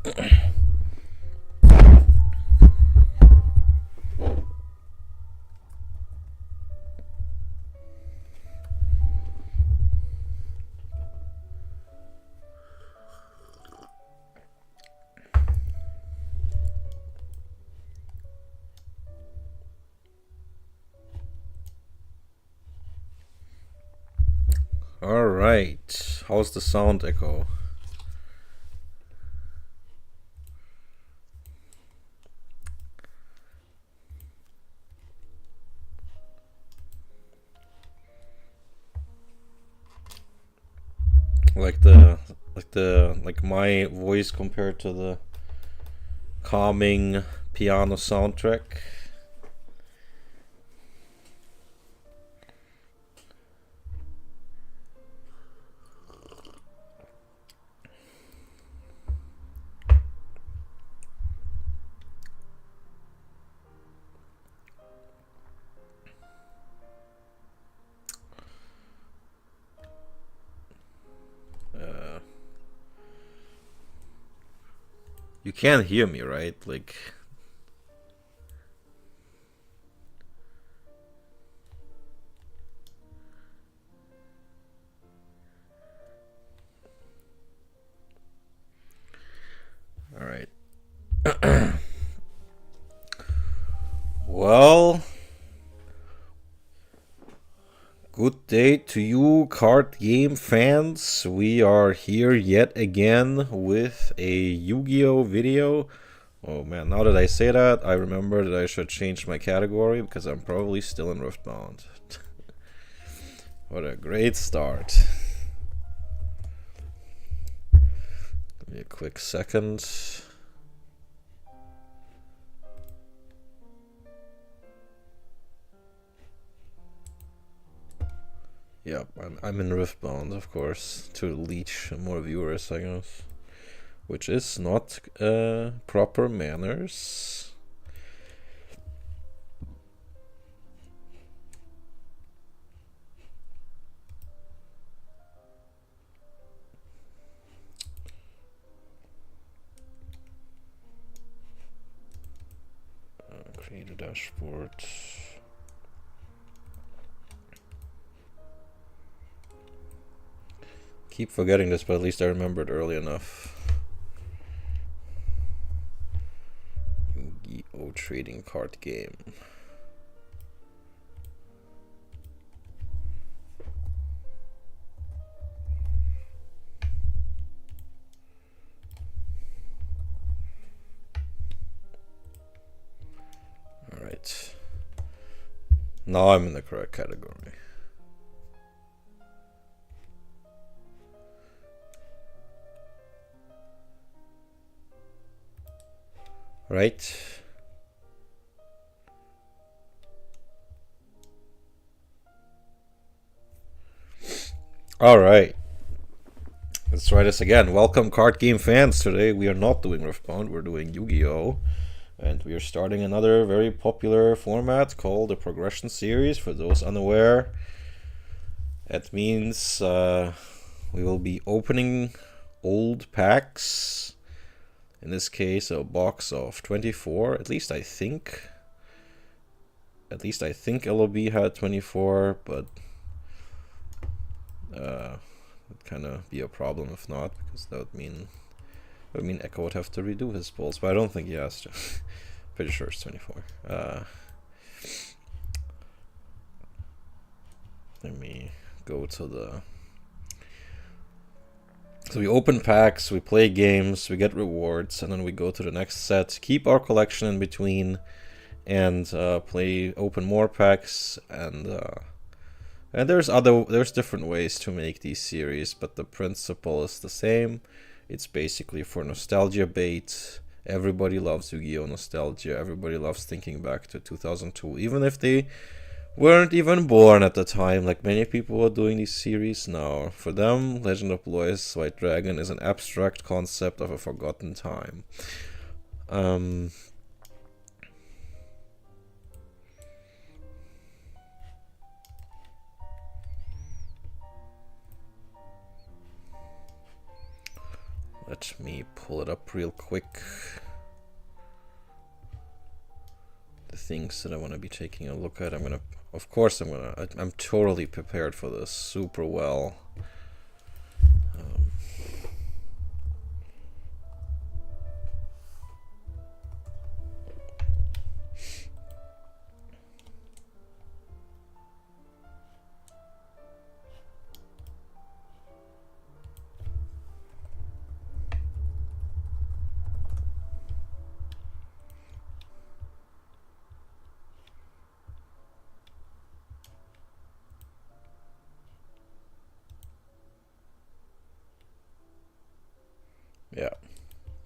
All right. How's the sound echo? Like my voice compared to the calming piano soundtrack. You can't hear me, right? Like, all right. Well, good day to you, card game fans. We are here yet again with a Yu-Gi-Oh video. Oh man, now that I say that, I remember that I should change my category because I'm probably still in Riftbound. What a great start. Give me a quick second. Yep, I'm in Riftbound, of course, to leech more viewers, I guess. Which is not proper manners. Create a dashboard. Keep forgetting this, but at least I remembered early enough. Yu-Gi-Oh! Trading card game. Alright. Now I'm in the correct category. Right. All right. Let's try this again. Welcome, card game fans. Today we are not doing Riftbound, we're doing Yu-Gi-Oh! And we are starting another very popular format called the Progression Series. For those unaware, that means we will be opening old packs. In this case, a box of 24. At least I think LOB had 24, but it'd kind of be a problem if not, because that would mean Echo would have to redo his polls, but I don't think he has to. Pretty sure it's 24. Let me go to the... So we open packs, we play games, we get rewards, and then we go to the next set, keep our collection in between, and open more packs, and there's different ways to make these series, but the principle is the same. It's basically for nostalgia bait. Everybody loves Yu-Gi-Oh! Nostalgia. Everybody loves thinking back to 2002, even if they weren't even born at the time, like many people are doing these series now. For them, Legend of Blois White Dragon is an abstract concept of a forgotten time. Let me me pull it up real quick. The things that I want to be taking a look at. I'm totally prepared for this super well.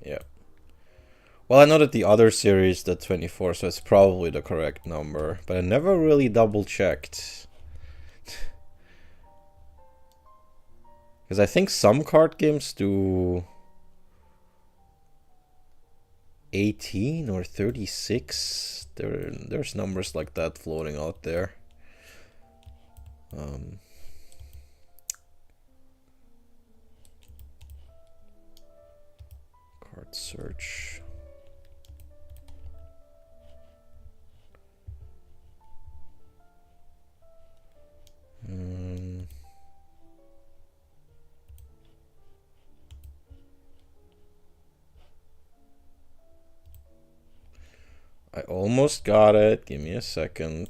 Yeah. Well, I know that the other series did 24, so it's probably the correct number, but I never really double checked. Because I think some card games do 18 or 36. There's numbers like that floating out there. Card search. I almost got it. Give me a second.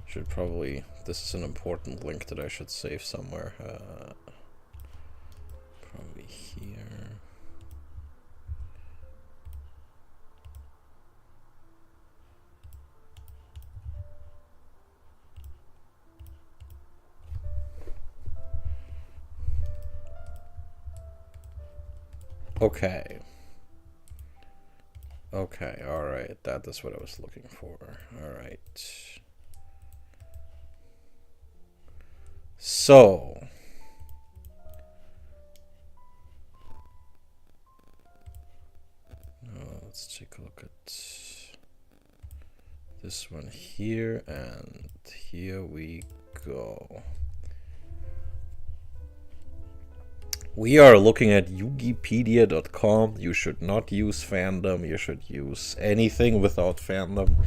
Should probably, this is an important link that I should save somewhere. Probably here. Okay. Okay, alright. That is what I was looking for. Alright. So. Let's take a look at this one here, and here we go. We are looking at Yugipedia.com. You should not use fandom. You should use anything without fandom.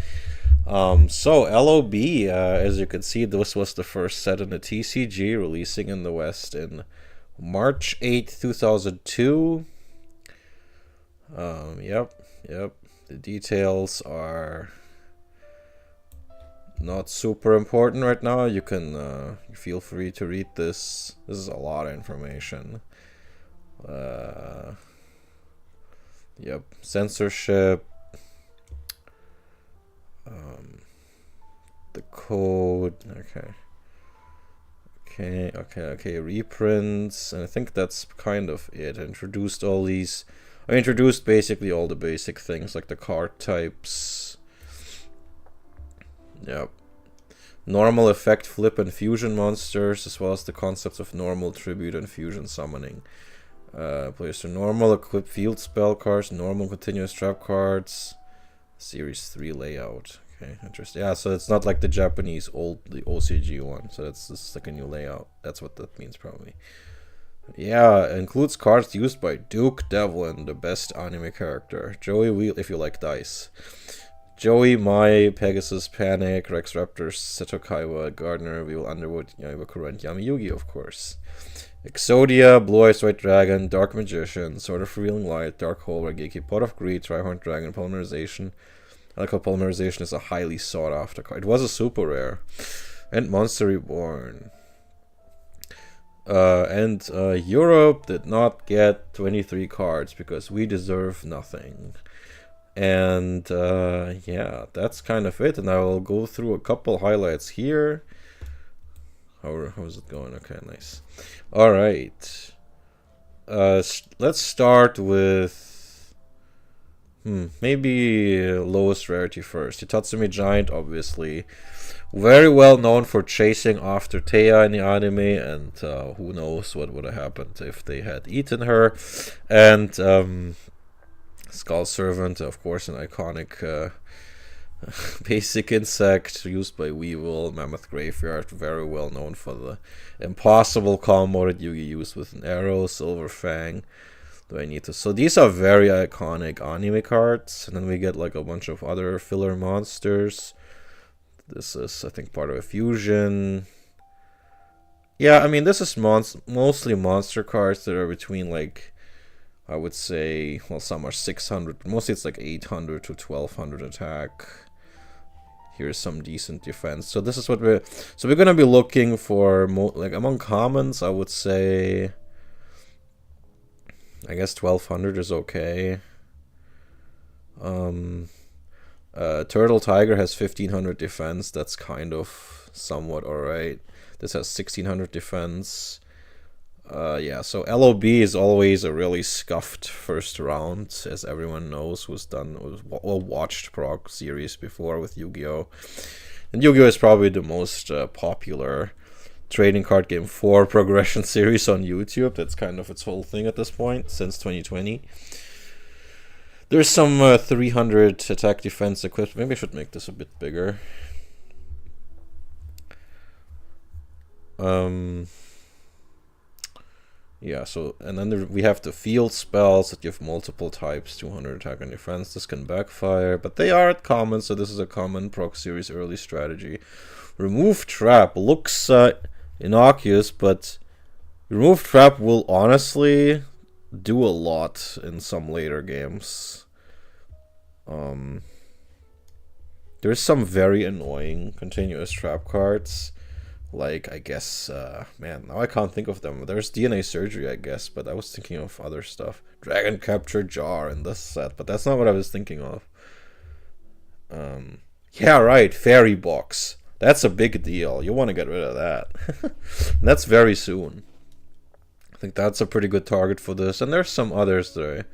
So LOB, as you can see, this was the first set in the TCG, releasing in the West in March 8th, 2002. Yep. The details are not super important right now. You can feel free to read this. This is a lot of information. Yep, censorship, the code, okay, reprints, and I think that's kind of it. I introduced basically all the basic things like the card types. Yep. Normal, effect, flip, and fusion monsters, as well as the concepts of normal, tribute, and fusion summoning. Players to normal, equip field spell cards, normal continuous trap cards. Series 3 layout. Okay, interesting. Yeah, so it's not like the Japanese the OCG one. So this is like a new layout. That's what that means probably. Yeah, it includes cards used by Duke Devlin, the best anime character. Joey Wheel, if you like dice. Joey, Mai, Pegasus, Panic, Rex Raptor, Seto Kaiwa, Gardner, Weevil Underwood, Yamibakura, and Yami Yugi, of course. Exodia, Blue Eyes White Dragon, Dark Magician, Sword of Revealing Light, Dark Hole, Rageki, Pot of Greed, Trihorn Dragon, Polymerization. I like how Polymerization is a highly sought after card. It was a super rare. And Monster Reborn. And Europe did not get 23 cards because we deserve nothing. And yeah, that's kind of it. And I will go through a couple highlights here. How is it going? Okay, nice. All right. Let's start with Maybe lowest rarity first. Hitatsumi Giant, obviously. Very well known for chasing after Teiya in the anime, and who knows what would have happened if they had eaten her. And Skull Servant, of course, an iconic basic insect used by Weevil. Mammoth Graveyard, very well known for the impossible combo that Yugi used with an arrow. Silver Fang. Do I need to? So these are very iconic anime cards, and then we get like a bunch of other filler monsters. This is, I think, part of a fusion. Yeah, I mean, this is mostly monster cards that are between, like, I would say, well, some are 600. Mostly it's like 800 to 1200 attack. Here's some decent defense. So this is what we're... So we're going to be looking for, like, among commons, I would say... I guess 1200 is okay. Turtle Tiger has 1500 defense. That's kind of somewhat alright. This has 1600 defense. Yeah, so LOB is always a really scuffed first round, as everyone knows who's watched Prog series before with Yu-Gi-Oh! And Yu-Gi-Oh! Is probably the most popular trading card game for progression series on YouTube. That's kind of its whole thing at this point, since 2020. There's some 300 attack defense equipped. Maybe I should make this a bit bigger. Yeah, so, and then we have the field spells that give multiple types, 200 attack and defense. This can backfire, but they are at common, so this is a common Prog Series early strategy. Remove Trap looks innocuous, but Remove Trap will honestly do a lot in some later games. There's some very annoying continuous trap cards. Like, I guess, man, now I can't think of them. There's DNA Surgery, I guess, but I was thinking of other stuff. Dragon Capture Jar in this set, but that's not what I was thinking of. Yeah, right, Fairy Box. That's a big deal. You want to get rid of that. That's very soon. I think that's a pretty good target for this. And there's some others there.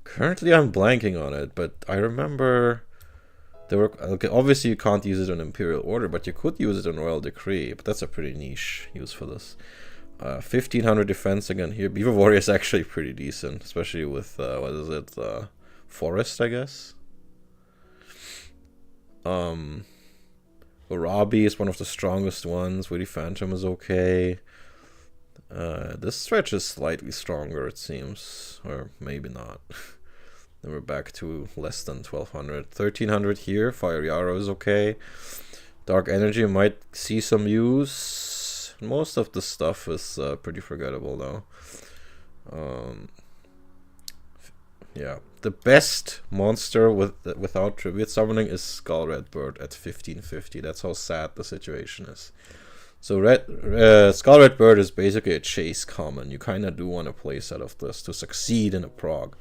Currently, I'm blanking on it, but I remember... There were, okay, obviously you can't use it on Imperial Order, but you could use it on Royal Decree, but that's a pretty niche use for this. 1500 defense again here. Beaver Warrior is actually pretty decent, especially with, what is it, Forest, I guess? Urabi is one of the strongest ones. Witty Phantom is okay. This stretch is slightly stronger, it seems, or maybe not. Then we're back to less than 1200. 1300 here. Fire Yarrow is okay. Dark Energy might see some use. Most of the stuff is pretty forgettable though. Yeah. The best monster without tribute summoning is Skull Redbird at 1550. That's how sad the situation is. So Skull Redbird is basically a chase common. You kind of do want a playset of this to succeed in a prog.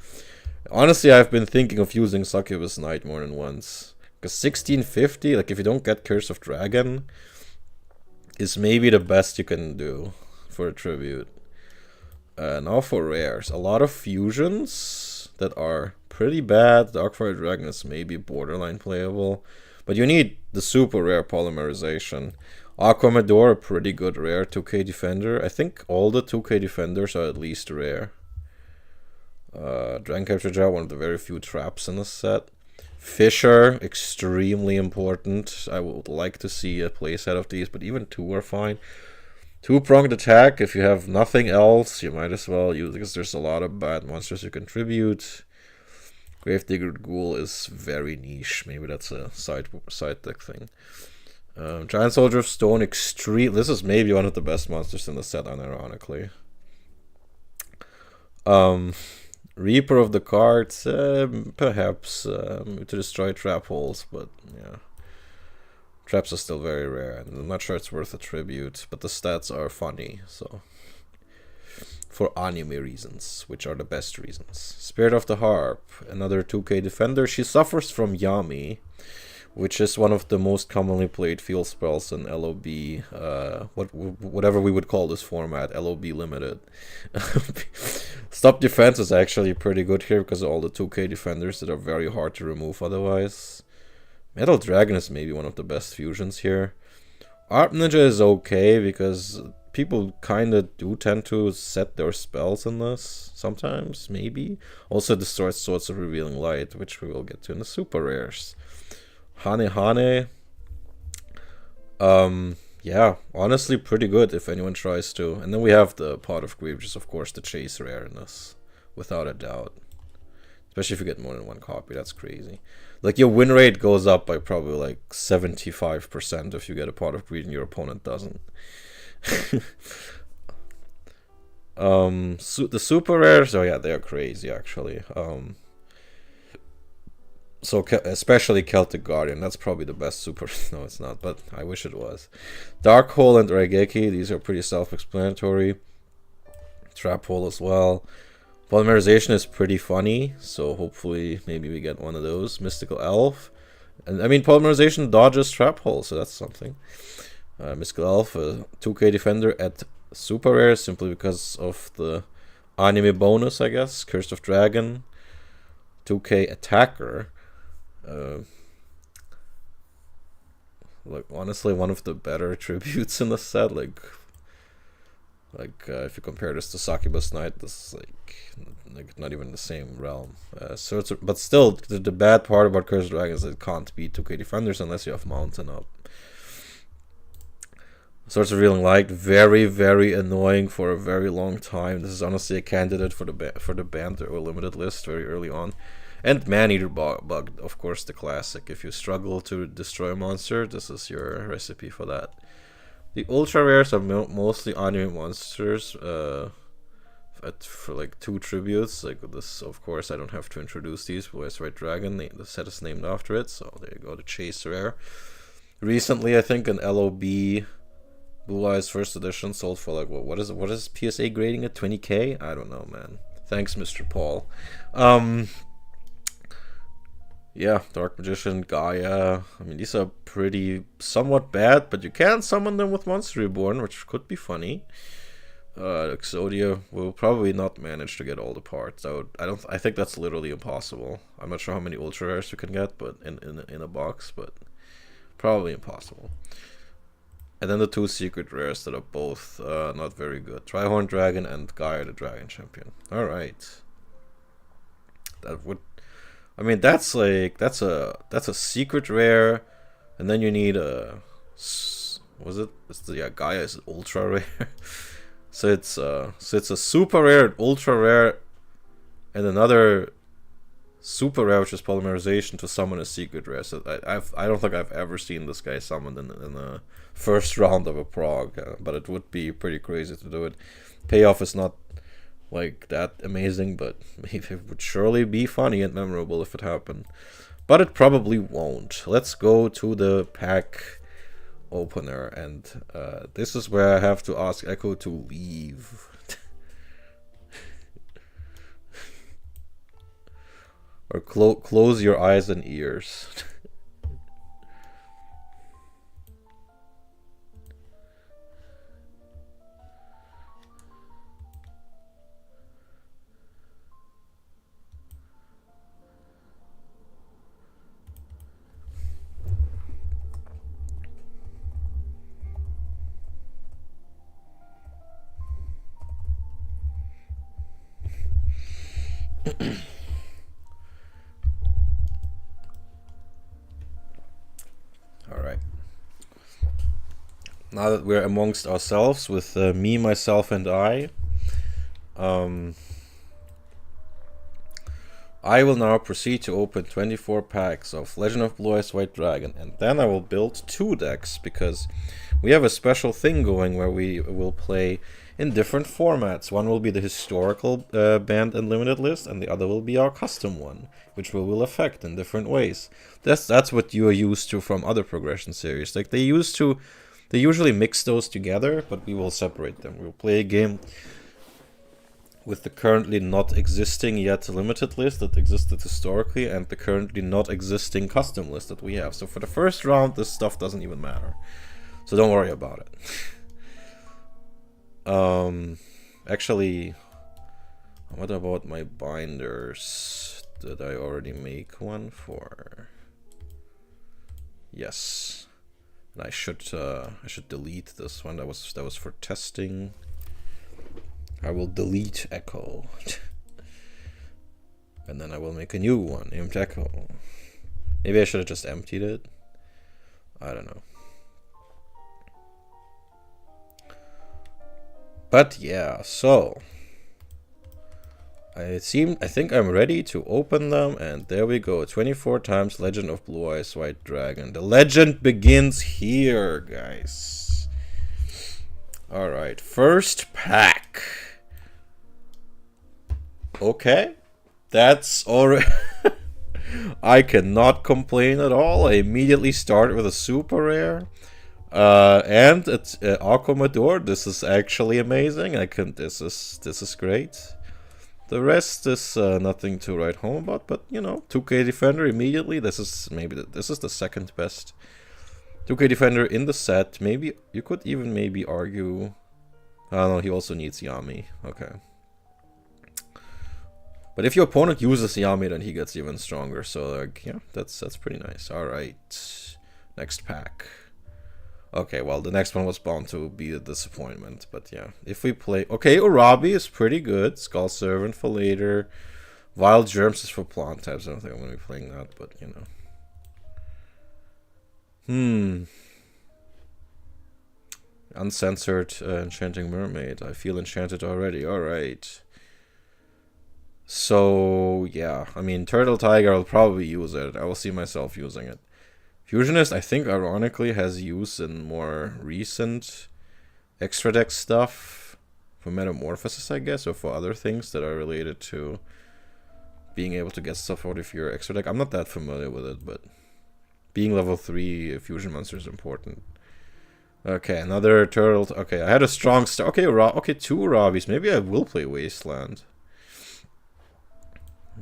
Honestly, I've been thinking of using Succubus Knight more than once. Because 1650, like if you don't get Curse of Dragon, is maybe the best you can do for a tribute. Now for rares. A lot of fusions that are pretty bad. Darkfire Dragon is maybe borderline playable. But you need the super rare polymerization. Aquamador, a pretty good rare 2k defender. I think all the 2k defenders are at least rare. Dragon Capture Jar, one of the very few traps in this set. Fisher, extremely important. I would like to see a playset of these, but even two are fine. Two-pronged attack, if you have nothing else, you might as well use it, because there's a lot of bad monsters you contribute. Gravedigger Ghoul is very niche. Maybe that's a side deck thing. Giant Soldier of Stone, extreme. This is maybe one of the best monsters in the set, unironically. Reaper of the Cards, perhaps to destroy trap holes, but yeah. Traps are still very rare, and I'm not sure it's worth a tribute, but the stats are funny, so. For anime reasons, which are the best reasons. Spirit of the Harp, another 2k defender. She suffers from Yami, which is one of the most commonly played field spells in LOB, whatever we would call this format, LOB limited. Stop defense is actually pretty good here because of all the 2k defenders that are very hard to remove otherwise. Metal Dragon is maybe one of the best fusions here. Art Ninja is okay because people kind of do tend to set their spells in this sometimes, maybe. Also destroys Swords of Revealing Light, which we will get to in the super rares. Hane. Yeah, honestly pretty good if anyone tries to. And then we have the Pot of Grief, which is of course the chase rare in this, without a doubt. Especially if you get more than one copy, that's crazy. Like, your win rate goes up by probably like 75% if you get a Pot of Greed and your opponent doesn't. The super rares, oh yeah, they're crazy actually. So especially Celtic Guardian, that's probably the best super. No, it's not, but I wish it was. Dark Hole and Raigeki, these are pretty self-explanatory. Trap Hole as well. Polymerization is pretty funny, so hopefully maybe we get one of those. Mystical Elf. And I mean, Polymerization dodges Trap Hole, so that's something. Mystical Elf, a 2k defender at super rare, simply because of the anime bonus, I guess. Curse of Dragon. 2k attacker. Like, honestly, one of the better tributes in the set. Like if you compare this to Succubus Knight, this is like not even the same realm. So it's but still, the bad part about Cursed Dragon is it can't beat 2k defenders unless you have Mountain up. Swords of Revealing Light, very, very annoying for a very long time. This is honestly a candidate for the banned or limited list very early on. And Man-Eater Bug, of course, the classic. If you struggle to destroy a monster, this is your recipe for that. The ultra rares are mostly anime monsters for like 2 tributes. Like this, of course, I don't have to introduce these. Voice White Dragon, the set is named after it. So there you go, the chase rare. Recently, I think an LOB Blue Eyes first edition sold for like what is PSA grading at 20k? I don't know, man. Thanks, Mr. Paul. Yeah, Dark Magician, Gaia. I mean, these are pretty somewhat bad, but you can summon them with Monster Reborn, which could be funny. Exodia will probably not manage to get all the parts. I think that's literally impossible. I'm not sure how many ultra rares you can get, but in a box, but probably impossible. And then the 2 secret rares that are both not very good. Trihorn Dragon and Gaia the Dragon Champion. Alright. That would, I mean, that's a secret rare, and then you need a, Gaia is ultra rare. so it's a super rare, ultra rare, and another super rare, which is Polymerization, to summon a secret rare. So I don't think I've ever seen this guy summoned in the first round of a prog, but it would be pretty crazy to do it. Payoff is not like that amazing, but maybe it would surely be funny and memorable if it happened. But it probably won't. Let's go to the pack opener, and this is where I have to ask Echo to leave. Or close your eyes and ears. Now that we're amongst ourselves with me, myself, and I will now proceed to open 24 packs of Legend of Blue Eyes White Dragon, and then I will build 2 decks, because we have a special thing going where we will play in different formats. One will be the historical banned and limited list, and the other will be our custom one, which we will affect in different ways. That's what you are used to from other progression series. Like, they usually mix those together, but we will separate them. We'll play a game with the currently not existing yet limited list that existed historically and the currently not existing custom list that we have. So for the first round, this stuff doesn't even matter. So don't worry about it. Actually, what about my binders? Did I already make one for? Yes. And I should delete this one. That was for testing. I will delete Echo. And then I will make a new one named Echo. Maybe I should have just emptied it. I don't know. But yeah, so I think I'm ready to open them, and there we go. 24 times Legend of Blue Eyes White Dragon. The legend begins here, guys. Alright, first pack. Okay, that's already... I cannot complain at all. I immediately start with a super rare. And it's Aquamador. This is actually amazing. This is great. The rest is nothing to write home about, but you know, 2K Defender immediately. This is the second best 2K Defender in the set. Maybe you could even maybe argue. I don't know. He also needs Yami. Okay. But if your opponent uses Yami, then he gets even stronger. So like, yeah, that's pretty nice. All right, next pack. Okay, well, the next one was bound to be a disappointment, but yeah. If we play... Okay, Urabi is pretty good. Skull Servant for later. Wild Germs is for plant types. I don't think I'm going to be playing that, but, you know. Uncensored Enchanting Mermaid. I feel enchanted already. Alright. So, yeah. I mean, Turtle Tiger, I'll probably use it. I will see myself using it. Fusionist, I think, ironically, has use in more recent extra deck stuff for Metamorphosis, I guess, or for other things that are related to being able to get stuff out of your extra deck. I'm not that familiar with it, but being level 3 fusion monster is important. Okay, another turtle. Okay, I had a strong start. Okay, 2 Robbies. Maybe I will play Wasteland.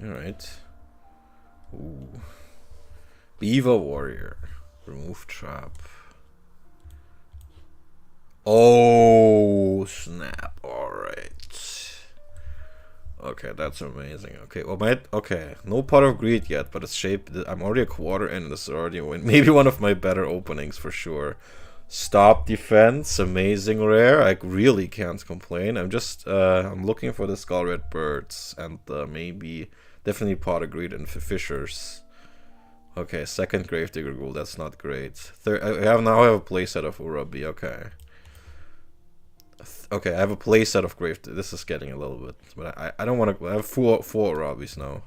Alright. Ooh. Beaver Warrior. Remove trap. Oh, snap. Alright. Okay, that's amazing. Okay, well, okay, no Pot of Greed yet, but it's shaped. I'm already a quarter in. This is already maybe one of my better openings for sure. Stop Defense, amazing rare. I really can't complain. I'm just, I'm looking for the Skull Red Birds and maybe, definitely Pot of Greed and Fishers. Okay, second Gravedigger Ghoul, that's not great. Third, I now have a playset of Urabi, okay. Okay, I have a playset of Gravedigger. This is getting a little bit, but I don't want to. I have four Urabis now.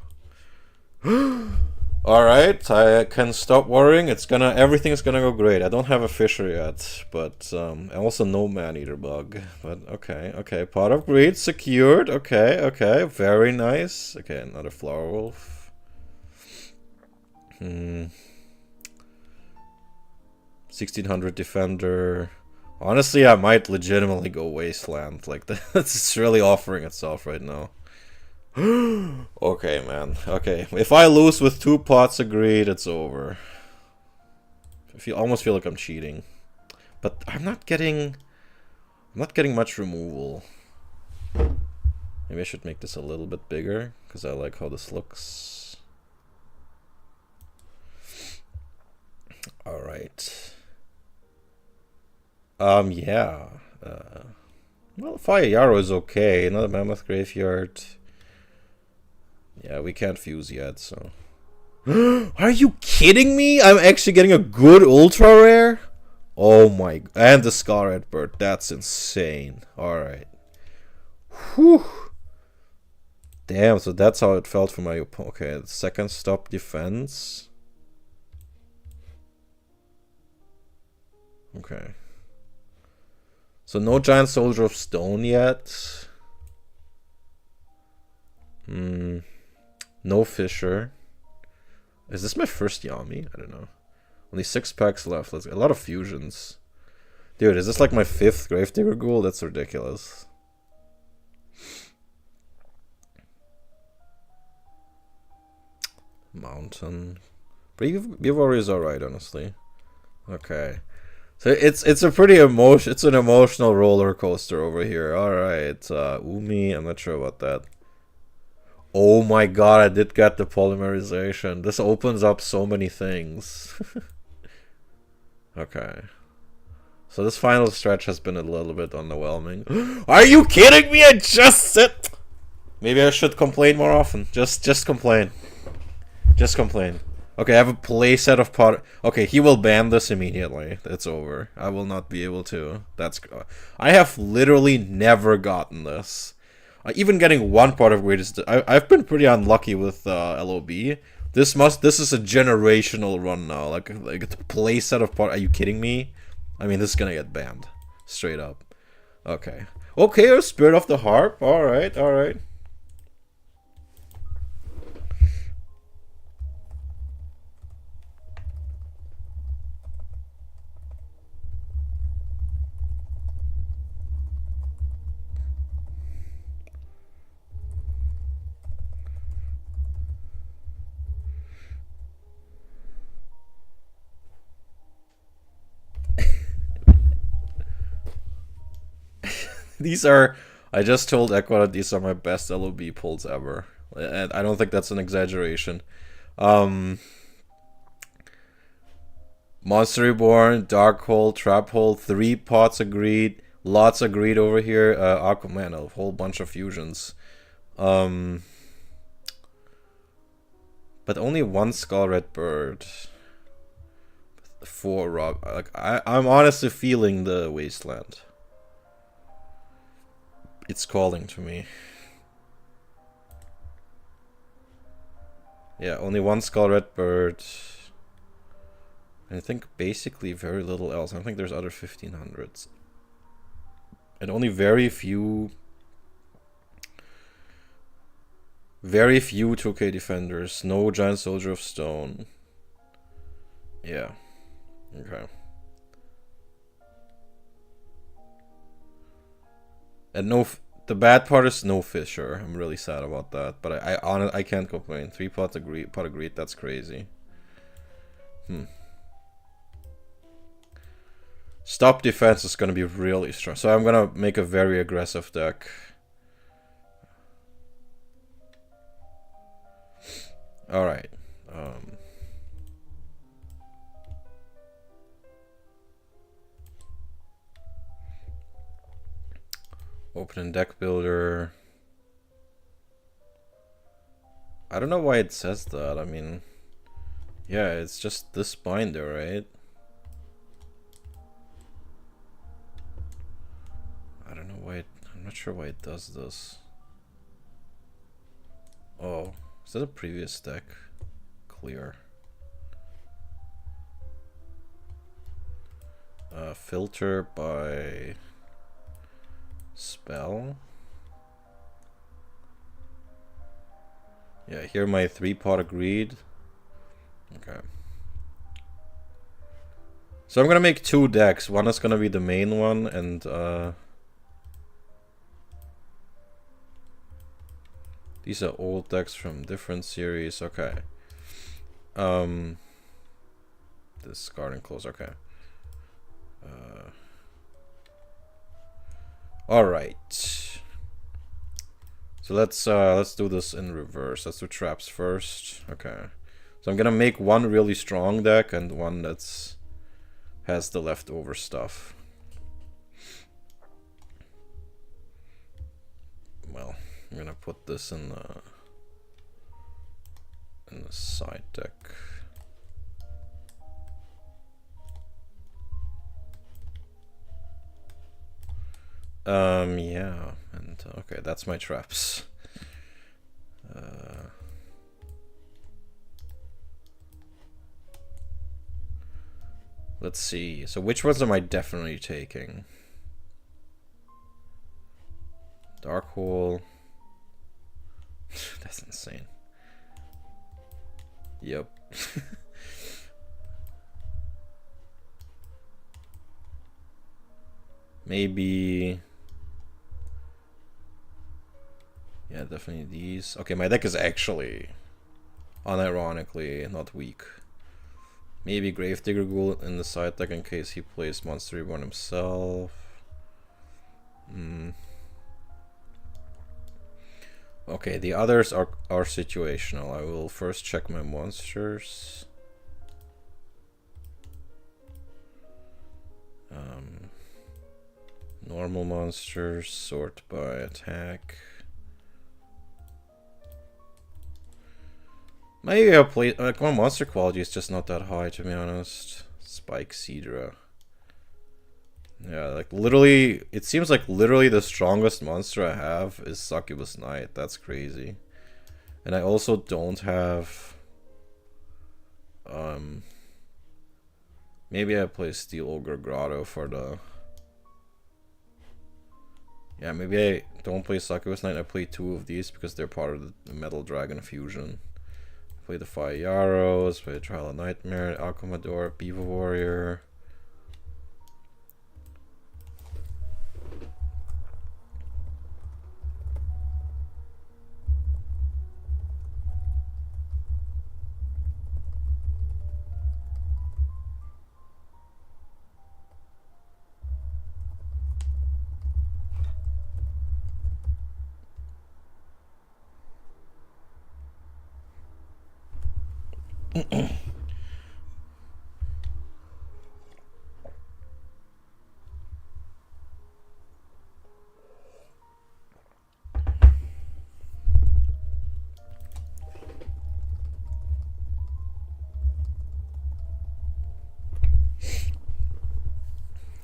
Alright, I can stop worrying. Everything's gonna go great. I don't have a Fisher yet, but and also no Man-Eater bug. But okay, Pot of Greed secured. Okay, very nice. Okay, another Flower Wolf. 1600 Defender. Honestly, I might legitimately go Wasteland. Like, that's really offering itself right now. Okay, man. Okay, if I lose with 2 pots of greed, it's over. I almost feel like I'm cheating, but I'm not getting much removal. Maybe I should make this a little bit bigger because I like how this looks. All right. Yeah. Well, Fire Yarrow is okay. Another Mammoth Graveyard. Yeah, we can't fuse yet, so. Are you kidding me? I'm actually getting a good ultra rare? Oh my. And the Scarlet Bird. That's insane. Alright. Whew. Damn, so that's how it felt for my opponent. Okay, second stop defense. Okay. So no Giant Soldier of Stone yet. No Fisher. Is this my first Yami? I don't know. Only 6 packs left. Let's a lot of fusions. Dude, is this like my 5th Gravedigger Ghoul? That's ridiculous. Mountain. Bravery is alright, honestly. Okay. So it's a pretty it's an emotional roller coaster over here. Alright, Umi, I'm not sure about that. Oh my god, I did get the polymerization. This opens up so many things. Okay. So this final stretch has been a little bit underwhelming. Are you kidding me? I just said... Maybe I should complain more often. Just complain. Just complain. Okay, I have a playset of pot. Okay, he will ban this immediately. It's over. I will not be able to. I have literally never gotten this. Even getting one part of greatest. I've been pretty unlucky with LOB. This is a generational run now. Like the playset of pot. Are you kidding me? I mean, this is gonna get banned, straight up. Okay. Okay, a Spirit of the Harp. All right, all right. These are, I just told Equa that these are my best LOB pulls ever. And I don't think that's an exaggeration. Monster Reborn, Dark Hole, Trap Hole, 3 pots agreed. Lots agreed over here. Aquaman, a whole bunch of fusions. But only 1 Skull Red Bird. 4 Rob. Like I'm honestly feeling the Wasteland. It's calling to me. Yeah, only 1 Skull Red Bird. I think basically very little else. I don't think there's other 1500s. And only very few 2K defenders. No Giant Soldier of Stone. Yeah. Okay. And the bad part is no Fisher. I'm really sad about that, but I can't complain. 3 pot agreed. That's crazy. Stop defense is gonna be really strong, so I'm gonna make a very aggressive deck. All right. Open in deck builder. I don't know why it says that. I mean, yeah, it's just this binder, right? I don't know why I'm not sure why it does this. Oh, is that a previous deck? Clear. Filter by spell. Yeah, here my 3 pot agreed. Okay. So I'm gonna make 2 decks. One is gonna be the main one, and these are old decks from different series. Okay. Discard and close. Okay. All right. So let's do this in reverse. Let's do traps first. Okay. So I'm gonna make one really strong deck and one that's has the leftover stuff. Well, I'm gonna put this in the side deck. Yeah, and okay, that's my traps. Let's see. So which ones am I definitely taking? Dark Hole. That's insane. Yep. Maybe. Yeah, definitely these. Okay, my deck is actually unironically not weak. Maybe Gravedigger Ghoul in the side deck in case he plays Monster Reborn himself. Okay, the others are situational. I will first check my monsters. Normal monsters, sort by attack. Maybe I'll play. My monster quality is just not that high, to be honest. Spike Cedra. Yeah, like literally, it seems like literally the strongest monster I have is Succubus Knight. That's crazy. And I also don't have. Maybe I play Steel Ogre Grotto for the. Yeah, maybe I don't play Succubus Knight. I play 2 of these because they're part of the Metal Dragon fusion. Play the Fire Yarrows, play the Trial of Nightmare, Alchemador, Beaver Warrior.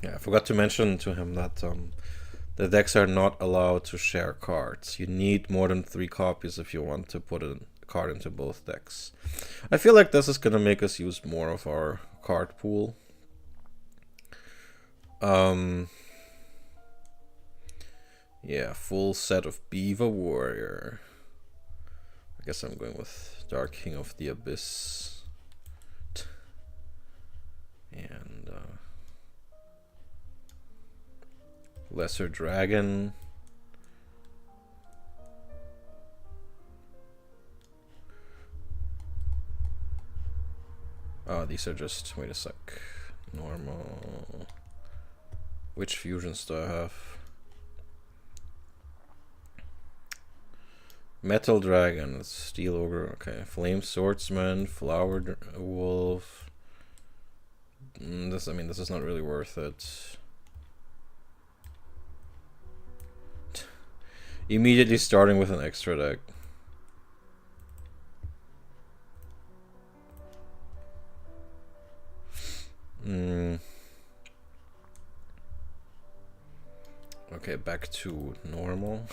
Yeah, I forgot to mention to him that the decks are not allowed to share cards. You need more than 3 copies if you want to put a card into both decks. I feel like this is gonna make us use more of our card pool. Yeah, full set of Beaver Warrior. I guess I'm going with Dark King of the Abyss. And Lesser Dragon. Oh, these are just, wait a sec. Normal. Which fusions do I have? Metal Dragon, Steel Ogre, okay. Flame Swordsman, Flower Wolf. This is not really worth it. Immediately starting with an extra deck. Okay, back to normal.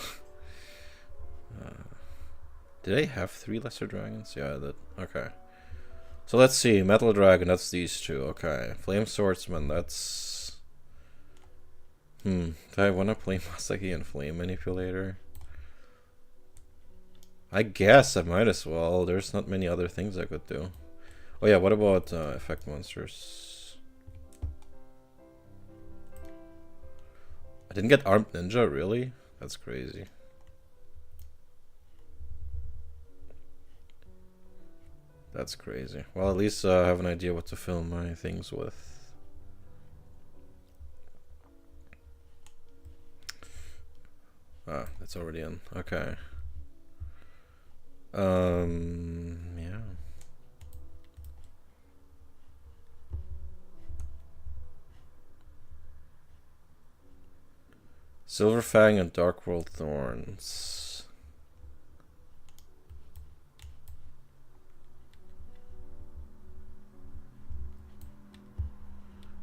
Did I have 3 Lesser Dragons? Yeah, that. Okay. So let's see. Metal Dragon, that's these 2. Okay. Flame Swordsman, that's. Do I want to play Masaki and Flame Manipulator? I guess I might as well. There's not many other things I could do. Oh yeah, what about effect monsters? I didn't get Armed Ninja, really? That's crazy. That's crazy. Well, at least I have an idea what to fill my things with. Ah, that's already in. Okay. Yeah. Silverfang and Dark World Thorns.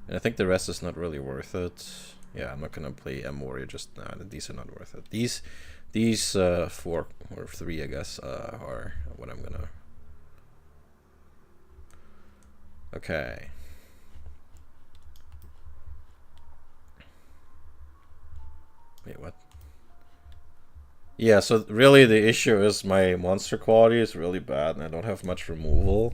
And I think the rest is not really worth it. Yeah, I'm not gonna play M Warrior. Just these are not worth it. These 4 or 3, I guess, are what I'm gonna. Okay. Wait, what? Yeah, so really the issue is my monster quality is really bad and I don't have much removal.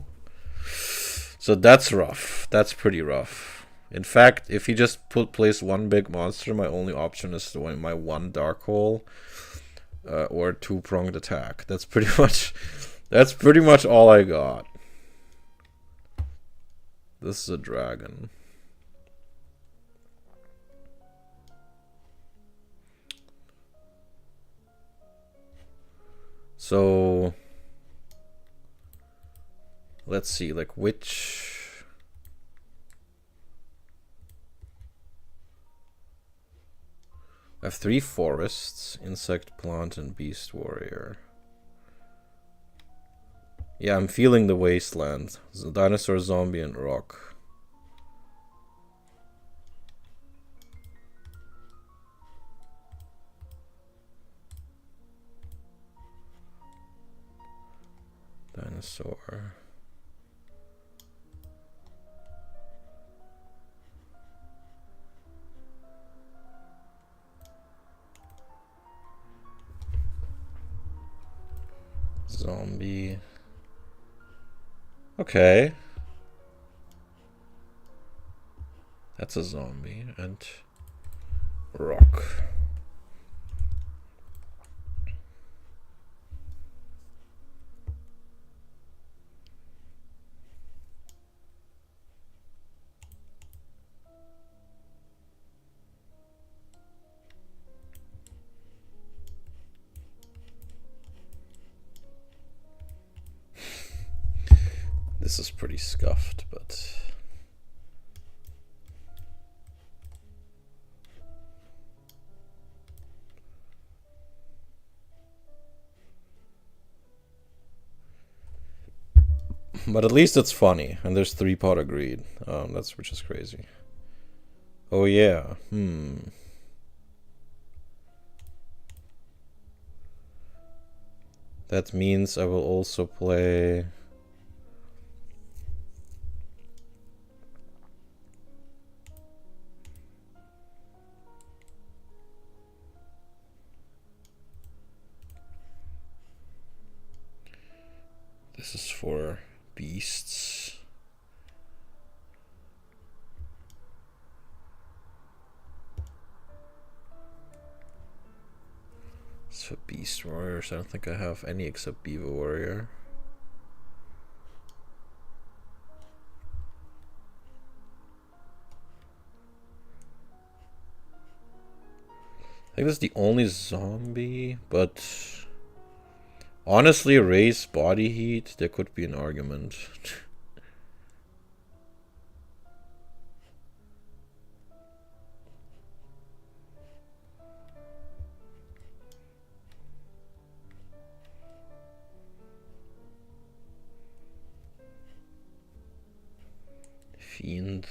So that's rough. That's pretty rough. In fact, if you just place 1 big monster, my only option is to my 1 Dark Hole or 2-pronged attack. That's pretty much That's pretty much all I got. This is a dragon. So let's see, like which I have 3 forests, insect, plant, and beast warrior. Yeah, I'm feeling the wasteland. Dinosaur, zombie, and rock. Dinosaur. Zombie. Okay. That's a zombie. And rock. This is pretty scuffed, but at least it's funny, and there's 3-pot agreed. That's which is crazy. Oh yeah. That means I will also play. This is for beasts. It's for beast warriors. I don't think I have any except beaver warrior. I think that's the only zombie, but honestly, raise body heat, there could be an argument. Fiend.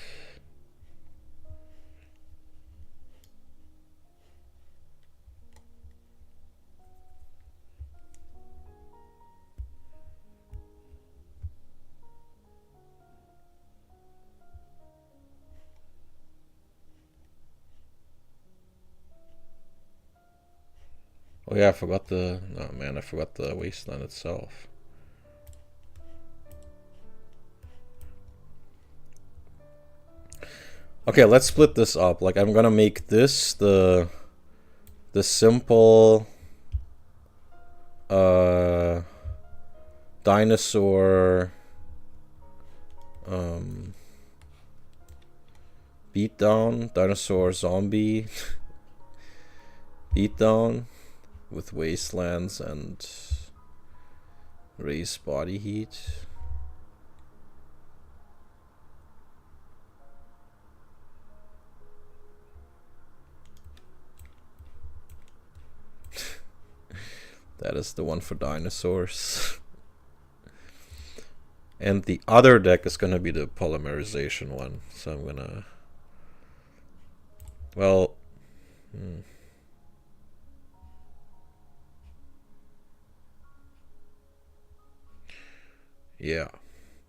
Oh yeah, I forgot the... Oh man, I forgot the wasteland itself. Okay, let's split this up. Like, I'm gonna make this the simple dinosaur beatdown, dinosaur zombie beatdown with wastelands and raise body heat. That is the one for dinosaurs. And the other deck is gonna be the polymerization one. So I'm gonna... Well... Yeah.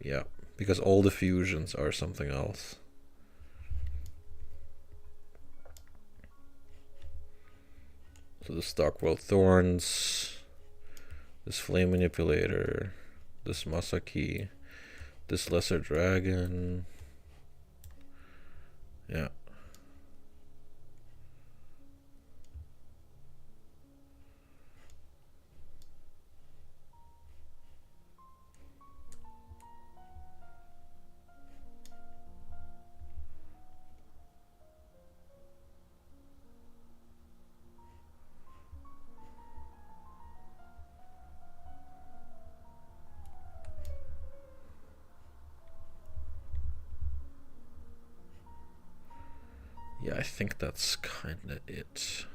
Yeah. Because all the fusions are something else. So the Stockworld Thorns, this Flame Manipulator, this Masaki, this Lesser Dragon. Yeah. I think that's kinda it.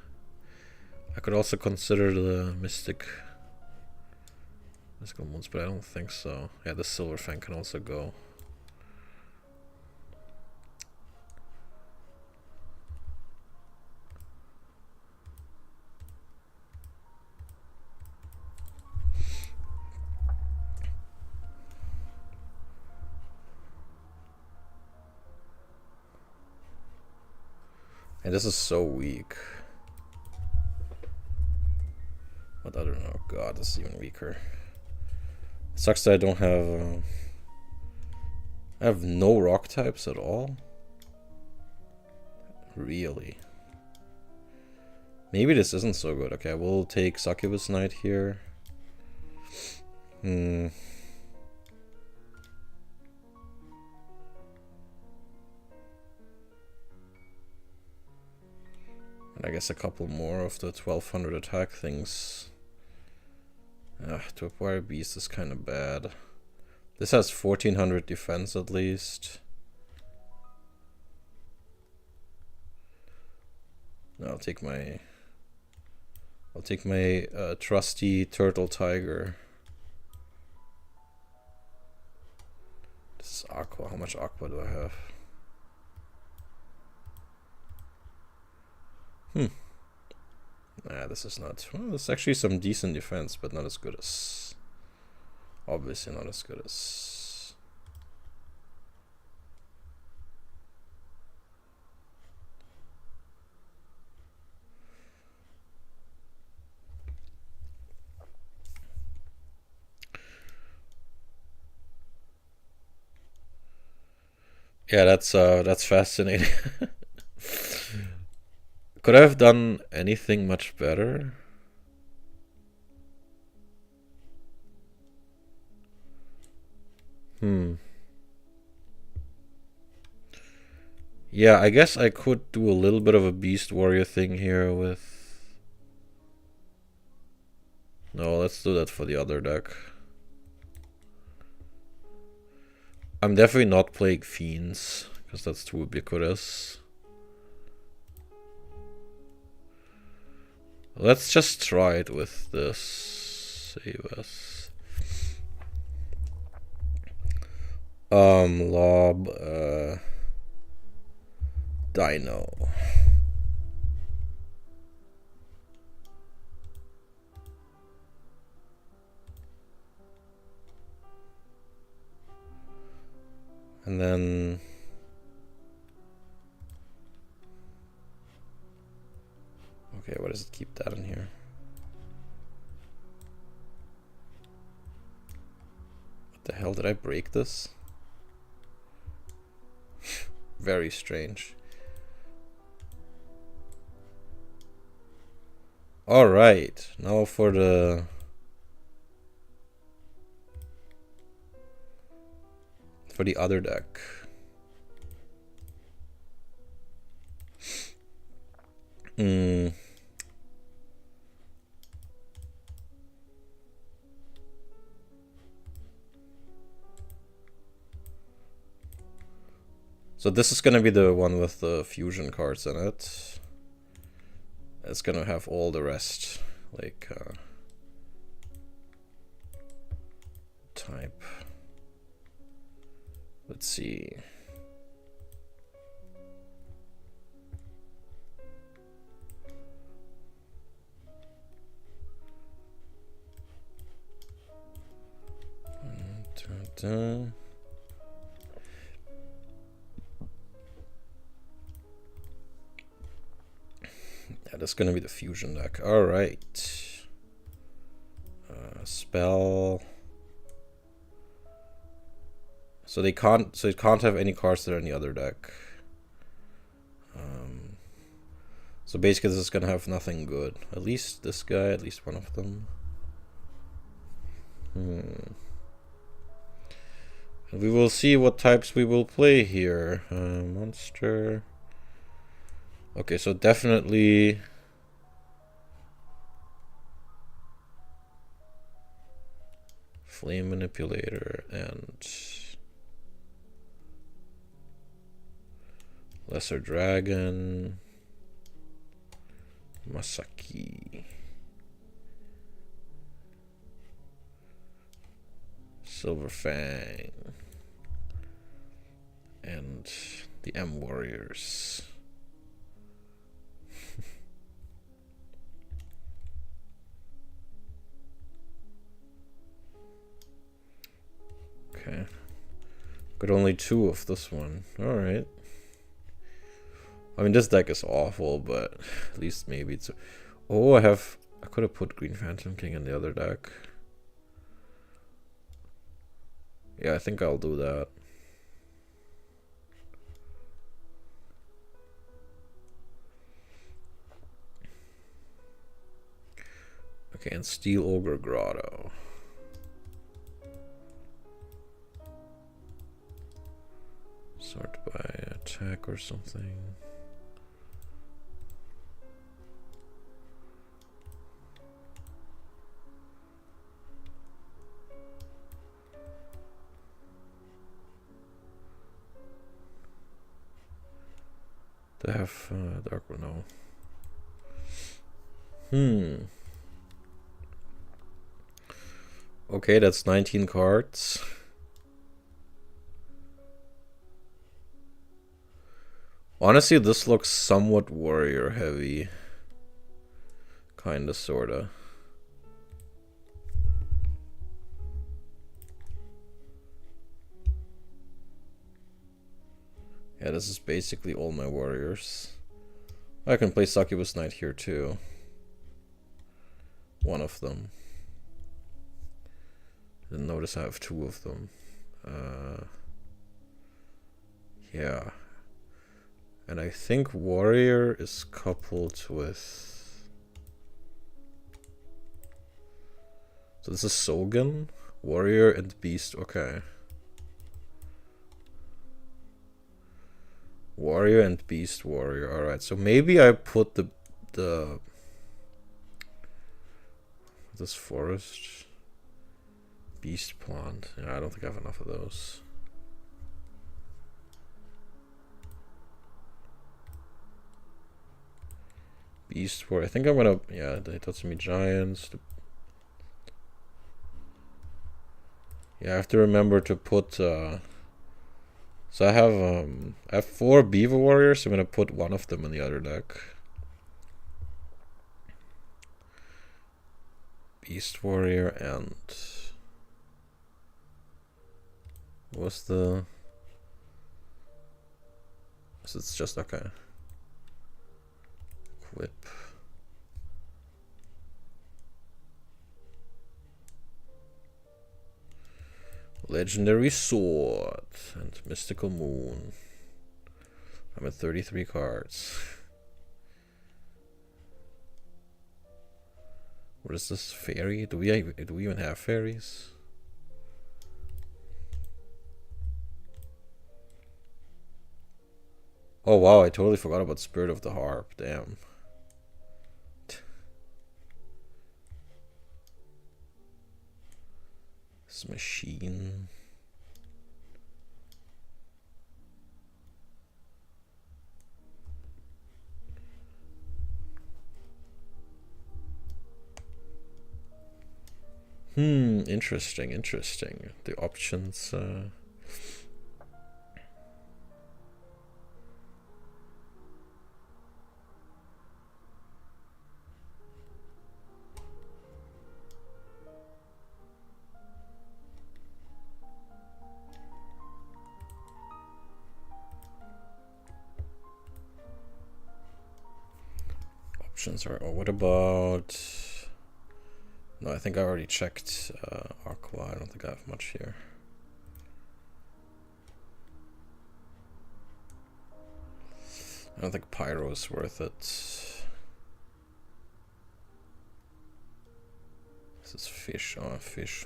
I could also consider the mystical ones, but I don't think so. Yeah, the silver fang can also go. And this is so weak. What other? Oh god, this is even weaker. It sucks that I don't have. I have no rock types at all. Really? Maybe this isn't so good. Okay, we'll take Succubus Knight here. And I guess a couple more of the 1200 attack things. To acquire beast is kind of bad. This has 1400 defense at least. No, I'll take my trusty turtle tiger. This is aqua. How much aqua do I have? Nah, this is not. Well, there's actually some decent defense, but not as good as. Obviously, not as good as. Yeah, that's fascinating. Could I have done anything much better? Yeah, I guess I could do a little bit of a beast warrior thing here with... No, let's do that for the other deck. I'm definitely not playing fiends, because that's too ubiquitous. Let's just try it with this. Save us. LOB, Dino. And then... Okay, what does it keep that in here? What the hell, did I break this? Very strange. Alright, now for the other deck. So this is gonna be the one with the fusion cards in it. It's gonna have all the rest, like type. Let's see. Yeah, that's gonna be the fusion deck. All right. Spell. So they can't. So it can't have any cards that are in the other deck. So basically, this is gonna have nothing good. At least this guy. At least one of them. And we will see what types we will play here. Monster. Okay, so definitely Flame Manipulator and Lesser Dragon. Masaki. Silver Fang. And the M Warriors. Okay. Got only 2 of this one. Alright. I mean, this deck is awful, but at least maybe it's... Oh, I could have put Green Phantom King in the other deck. Yeah, I think I'll do that. Okay, and Steel Ogre Grotto. Sort by attack or something. They have Dark no. Okay, that's 19 cards. Honestly, this looks somewhat warrior heavy. Kinda, sorta. Yeah, this is basically all my warriors. I can play Succubus Knight here too. One of them. Didn't notice I have 2 of them. Yeah. And I think warrior is coupled with... So this is Sogan, warrior and beast, okay. Warrior and beast warrior, alright. So maybe I put this forest beast plant. Yeah, I don't think I have enough of those. Beast warrior. I think I'm gonna, yeah, they touch me giants. Yeah, I have to remember to put so I have 4 beaver warriors, so I'm gonna put one of them in the other deck. Beast warrior and what's the... So it's just okay. Equip. Legendary Sword and Mystical Moon. I'm at 33 cards. What is this? Fairy? Do we even have fairies? Oh wow, I totally forgot about Spirit of the Harp. Damn. This machine. Interesting, interesting. The options. Options are. Oh, what about? No, I think I already checked Aqua. I don't think I have much here. I don't think Pyro is worth it. This is fish. Oh, fish.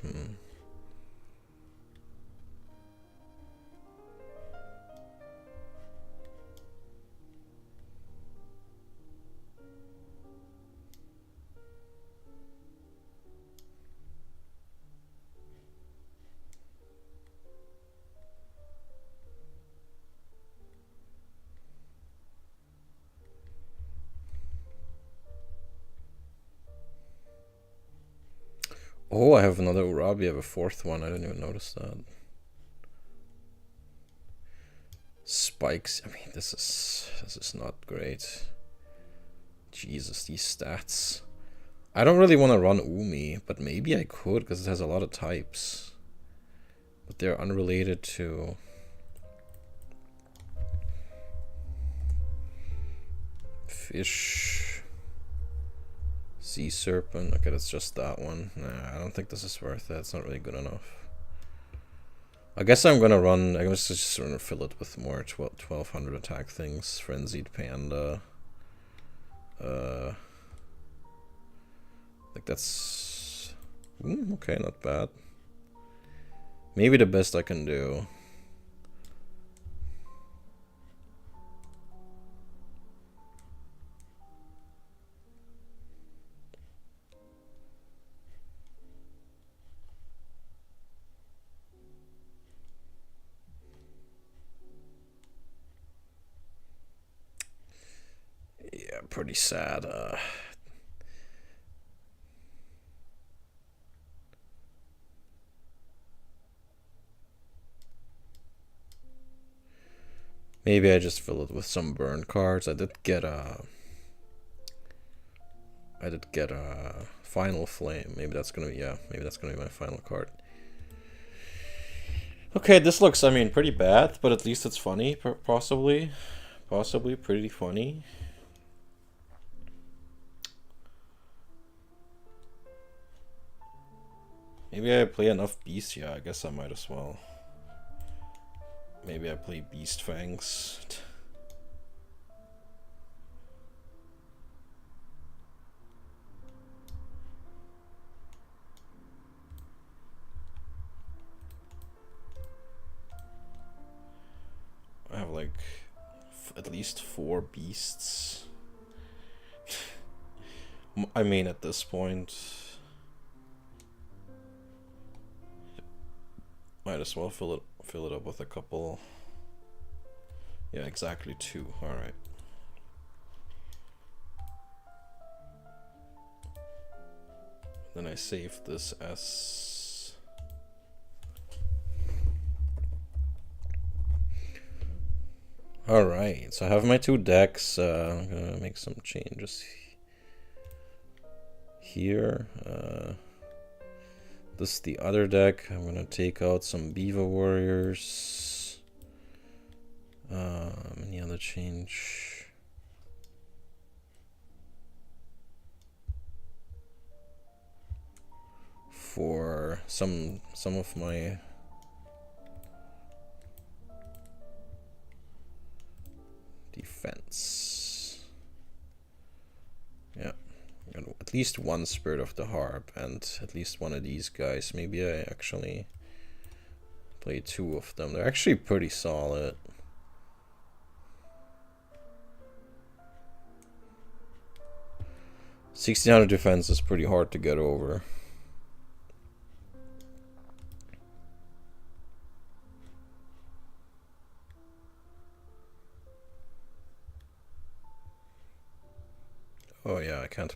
Oh, I have another Urabi. I have a fourth one. I didn't even notice that. Spikes. I mean, this is not great. Jesus, these stats. I don't really want to run Umi, but maybe I could because it has a lot of types. But they're unrelated to... Fish. Sea Serpent. Okay, that's just that one. Nah, I don't think this is worth it. It's not really good enough. I guess I'm gonna run... I guess just gonna fill it with more 1200 attack things. Frenzied Panda. Like that's... okay, not bad. Maybe the best I can do. Yeah, pretty sad. Maybe I just fill it with some burn cards. I did get a Final Flame. Maybe that's gonna be, yeah, maybe that's gonna be my final card. Okay, this looks, I mean, pretty bad, but at least it's funny, possibly pretty funny. Maybe I play enough Beast. Yeah, I guess I might as well. Maybe I play Beast Fangs. I have like at least 4 beasts. I mean, at this point, might as well fill it up with a couple. Yeah, exactly 2. All right. Then I save this as... Alright, so I have my 2 decks. I'm gonna make some changes here. This is the other deck. I'm gonna take out some Beaver Warriors. Any other change? For some of my defense. Yeah, at least one Spirit of the Harp and at least one of these guys. Maybe I actually play 2 of them. They're actually pretty solid. $1,600 defense is pretty hard to get over. Oh yeah, I can't.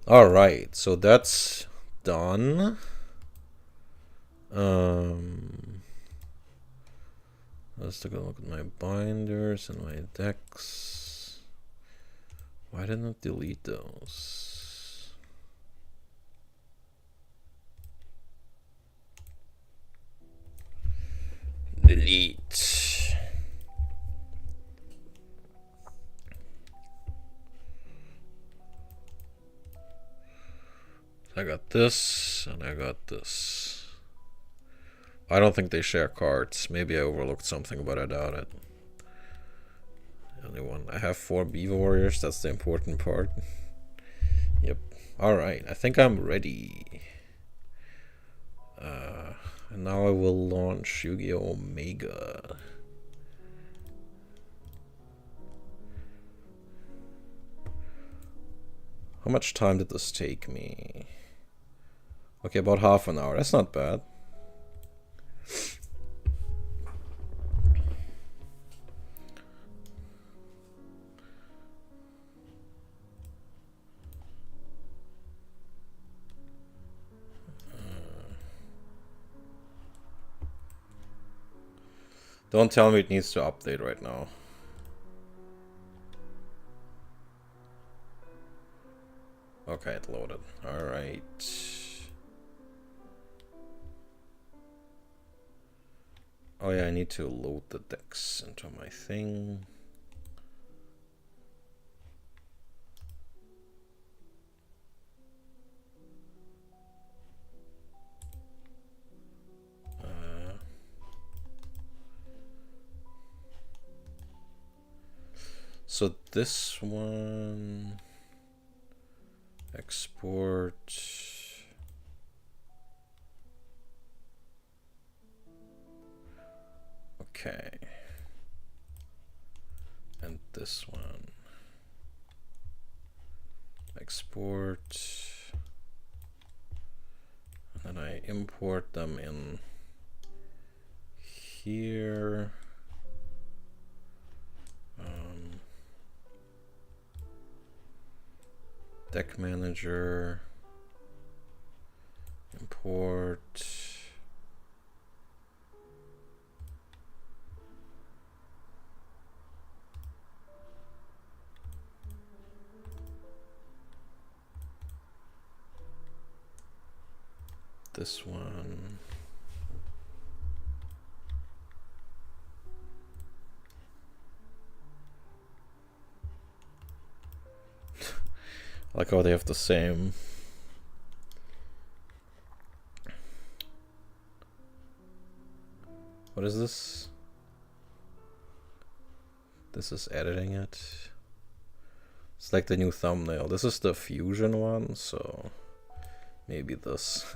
Alright, so that's done. Let's take a look at my binders and my decks. Why didn't I delete those? Delete. I got this and I got this. I don't think they share cards. Maybe I overlooked something, but I doubt it. The only one. I have 4 Beaver Warriors. That's the important part. Yep. Alright. I think I'm ready. And now I will launch Yu-Gi-Oh! Omega. How much time did this take me? Okay, about half an hour. That's not bad. Don't tell me it needs to update right now. Okay, it loaded. Alright. Oh yeah, I need to load the decks into my thing. So this one, export. Okay. And this one, export. And then I import them in here. Deck manager, import. This one. I like how they have the same. What is this? This is editing it. It's like the new thumbnail. This is the fusion one, so maybe this.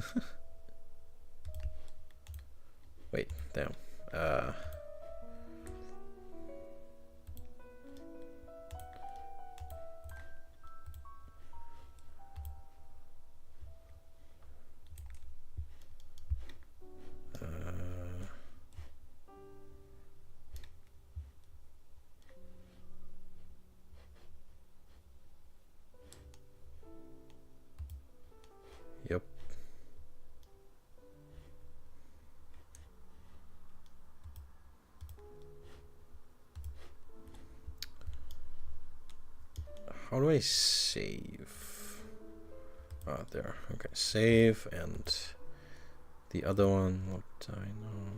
Wait, damn. Yep. How do I save? Ah, there. Okay, save, and the other one, what do I know?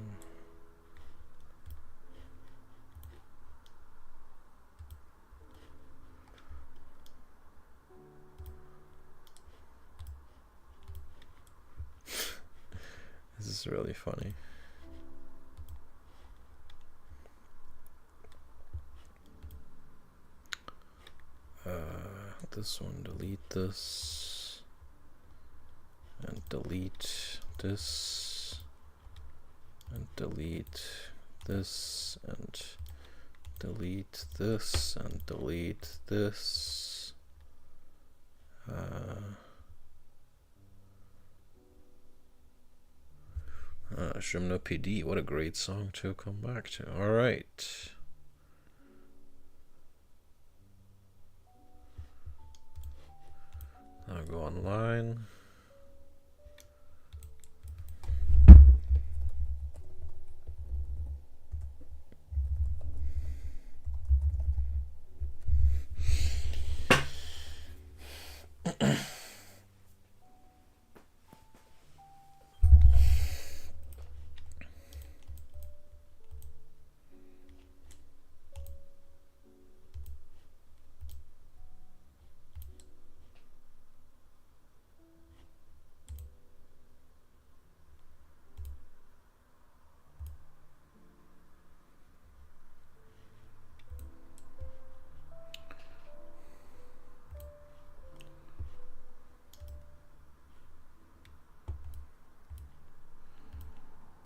This is really funny. This one, delete this, and delete this, and delete this, and delete this, and delete this. Shimno PD, what a great song to come back to. All right. I'll go online.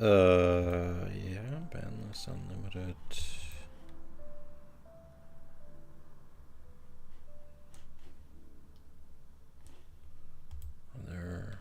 Yeah, bandless unlimited. Other.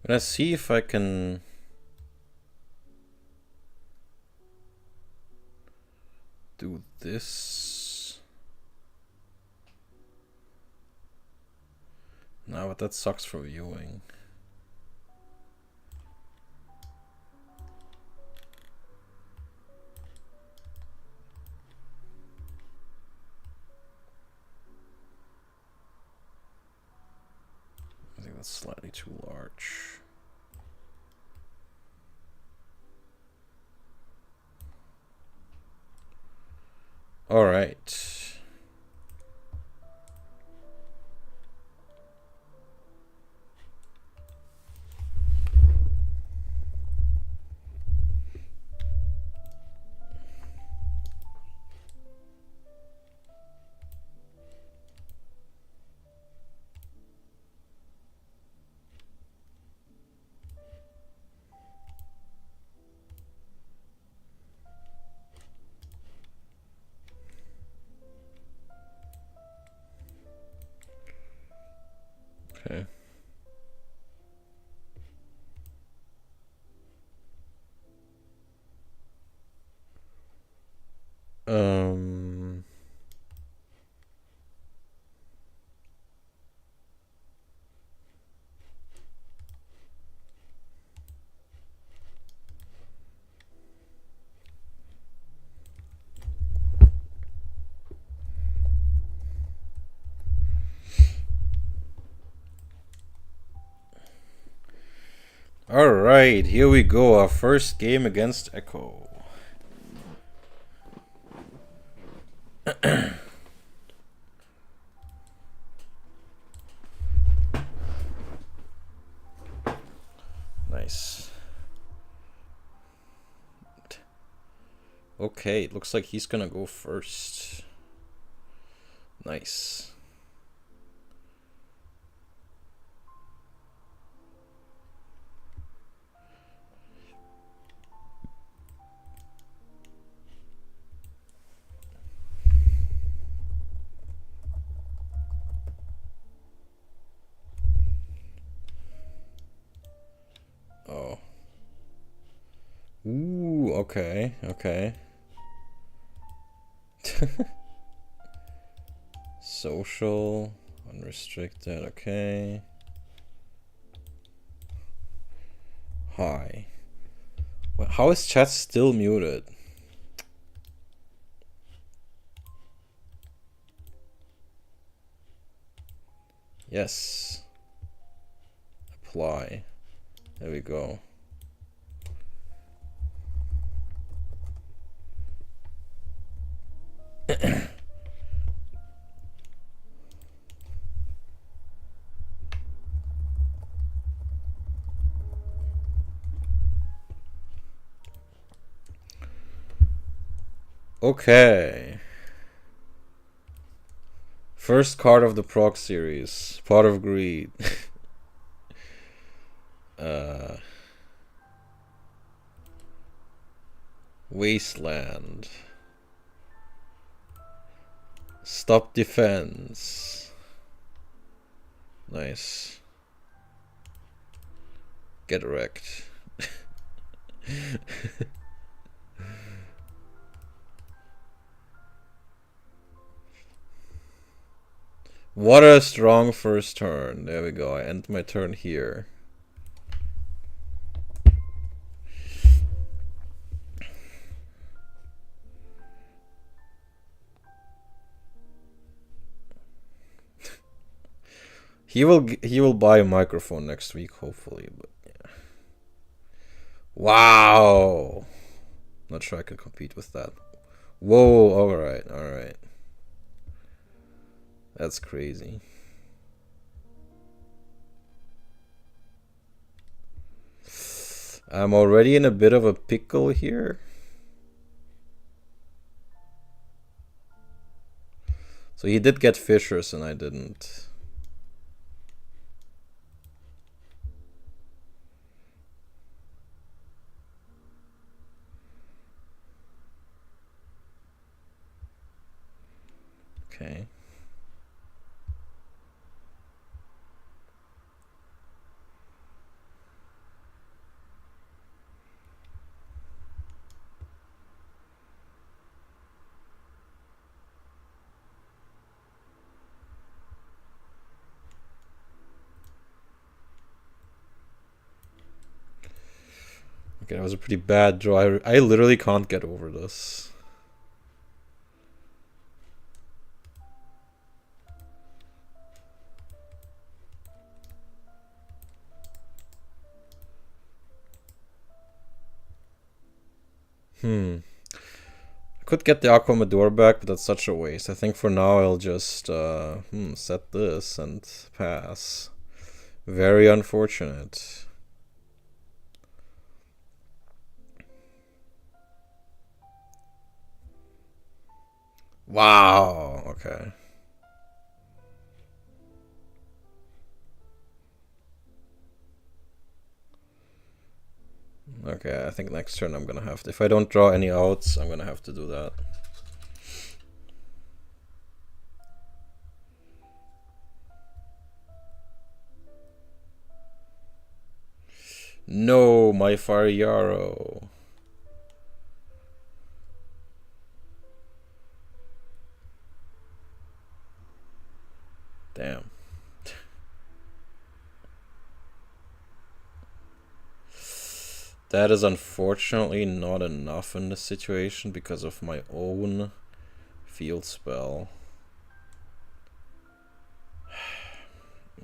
Let's see if I can do this. No, but that sucks for viewing. I think that's slightly too large. All right. Okay. All right, here we go. Our first game against Echo. Nice. Okay, it looks like he's gonna go first. Nice. Oh. Ooh, okay, okay. Social, unrestricted, okay. Hi. Well, how is chat still muted? Yes. Apply. There we go. Okay. First card of the proc series. Pot of Greed. Wasteland. Stop defense. Nice. Get wrecked. What a strong first turn. There we go. I end my turn here. He will buy a microphone next week, hopefully. But yeah. Wow. Not sure I can compete with that. Whoa. All right. All right. That's crazy. I'm already in a bit of a pickle here. So he did get Fishers and I didn't. Okay. Okay, that was a pretty bad draw. I literally can't get over this. I could get the Aquamador back, but that's such a waste. I think for now I'll just set this and pass. Very unfortunate. Wow, okay. Okay, I think next turn I'm gonna have to, if I don't draw any outs, I'm gonna have to do that. No, my Fire Yarrow. Damn. That is unfortunately not enough in this situation because of my own field spell.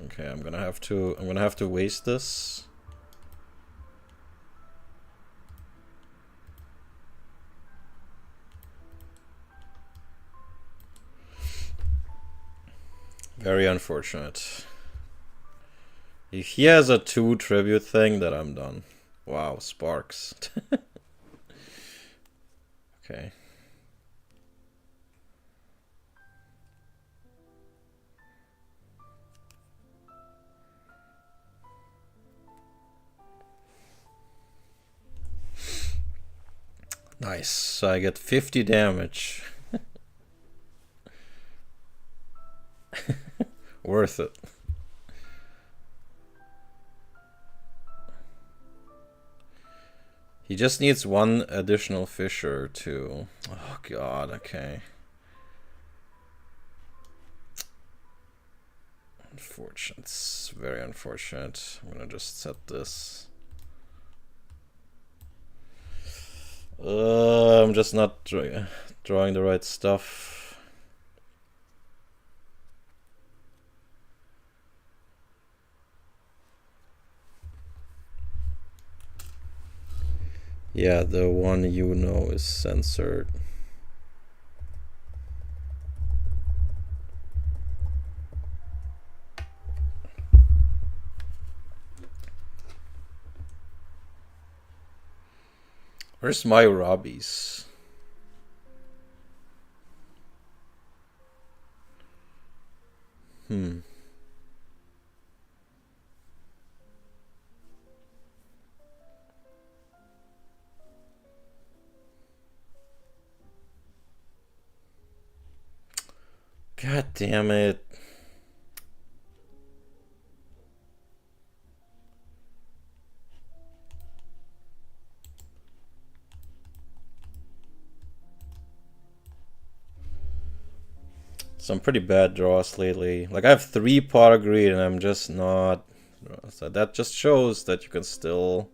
Okay, I'm gonna have to waste this. Very unfortunate. If he has a 2 tribute thing, then I'm done. Wow, sparks. Okay. Nice. So I get 50 damage. Worth it. He just needs one additional Fisher too. Oh god, okay. Unfortunate. It's very unfortunate. I'm gonna just set this. I'm just not drawing the right stuff. Yeah, the one you know is censored. Where's my Robbies? God damn it. Some pretty bad draws lately. Like I have 3 pot of greed and I'm just not. So that just shows that you can still,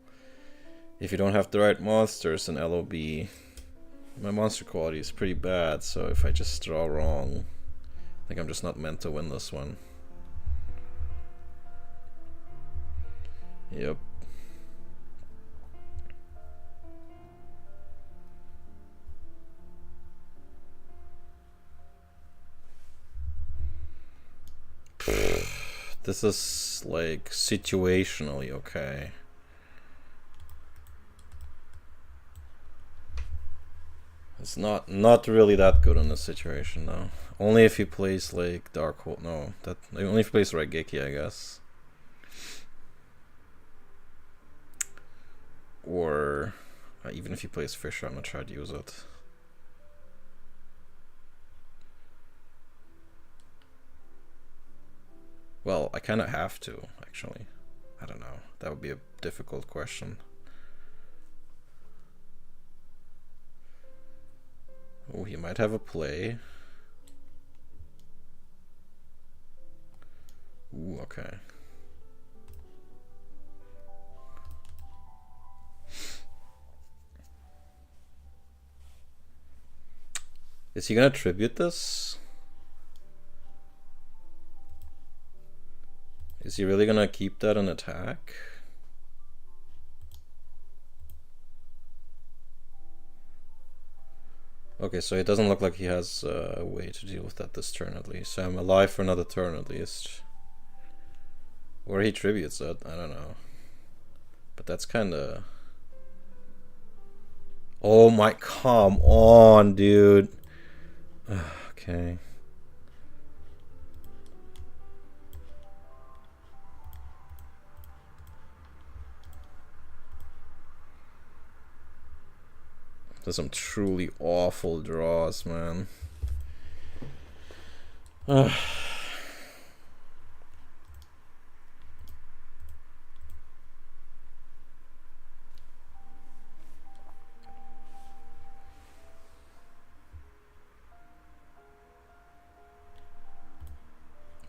if you don't have the right monsters in LOB. My monster quality is pretty bad, so if I just draw wrong, I think I'm just not meant to win this one. Yep. This is like situationally okay. It's not really that good in this situation though. Only if he plays like Dark Hole. No, that only if he plays Raigeki, I guess. Or even if he plays Fisher, I'm gonna try to use it. Well, I kind of have to, actually. I don't know. That would be a difficult question. Oh, he might have a play. Ooh, okay. Is he gonna tribute this? Is he really gonna keep that an attack? Okay, so it doesn't look like he has a way to deal with that this turn at least. So I'm alive for another turn at least. Or he tributes it, I don't know. But that's kinda... Oh my, come on, dude. Okay. There's some truly awful draws, man.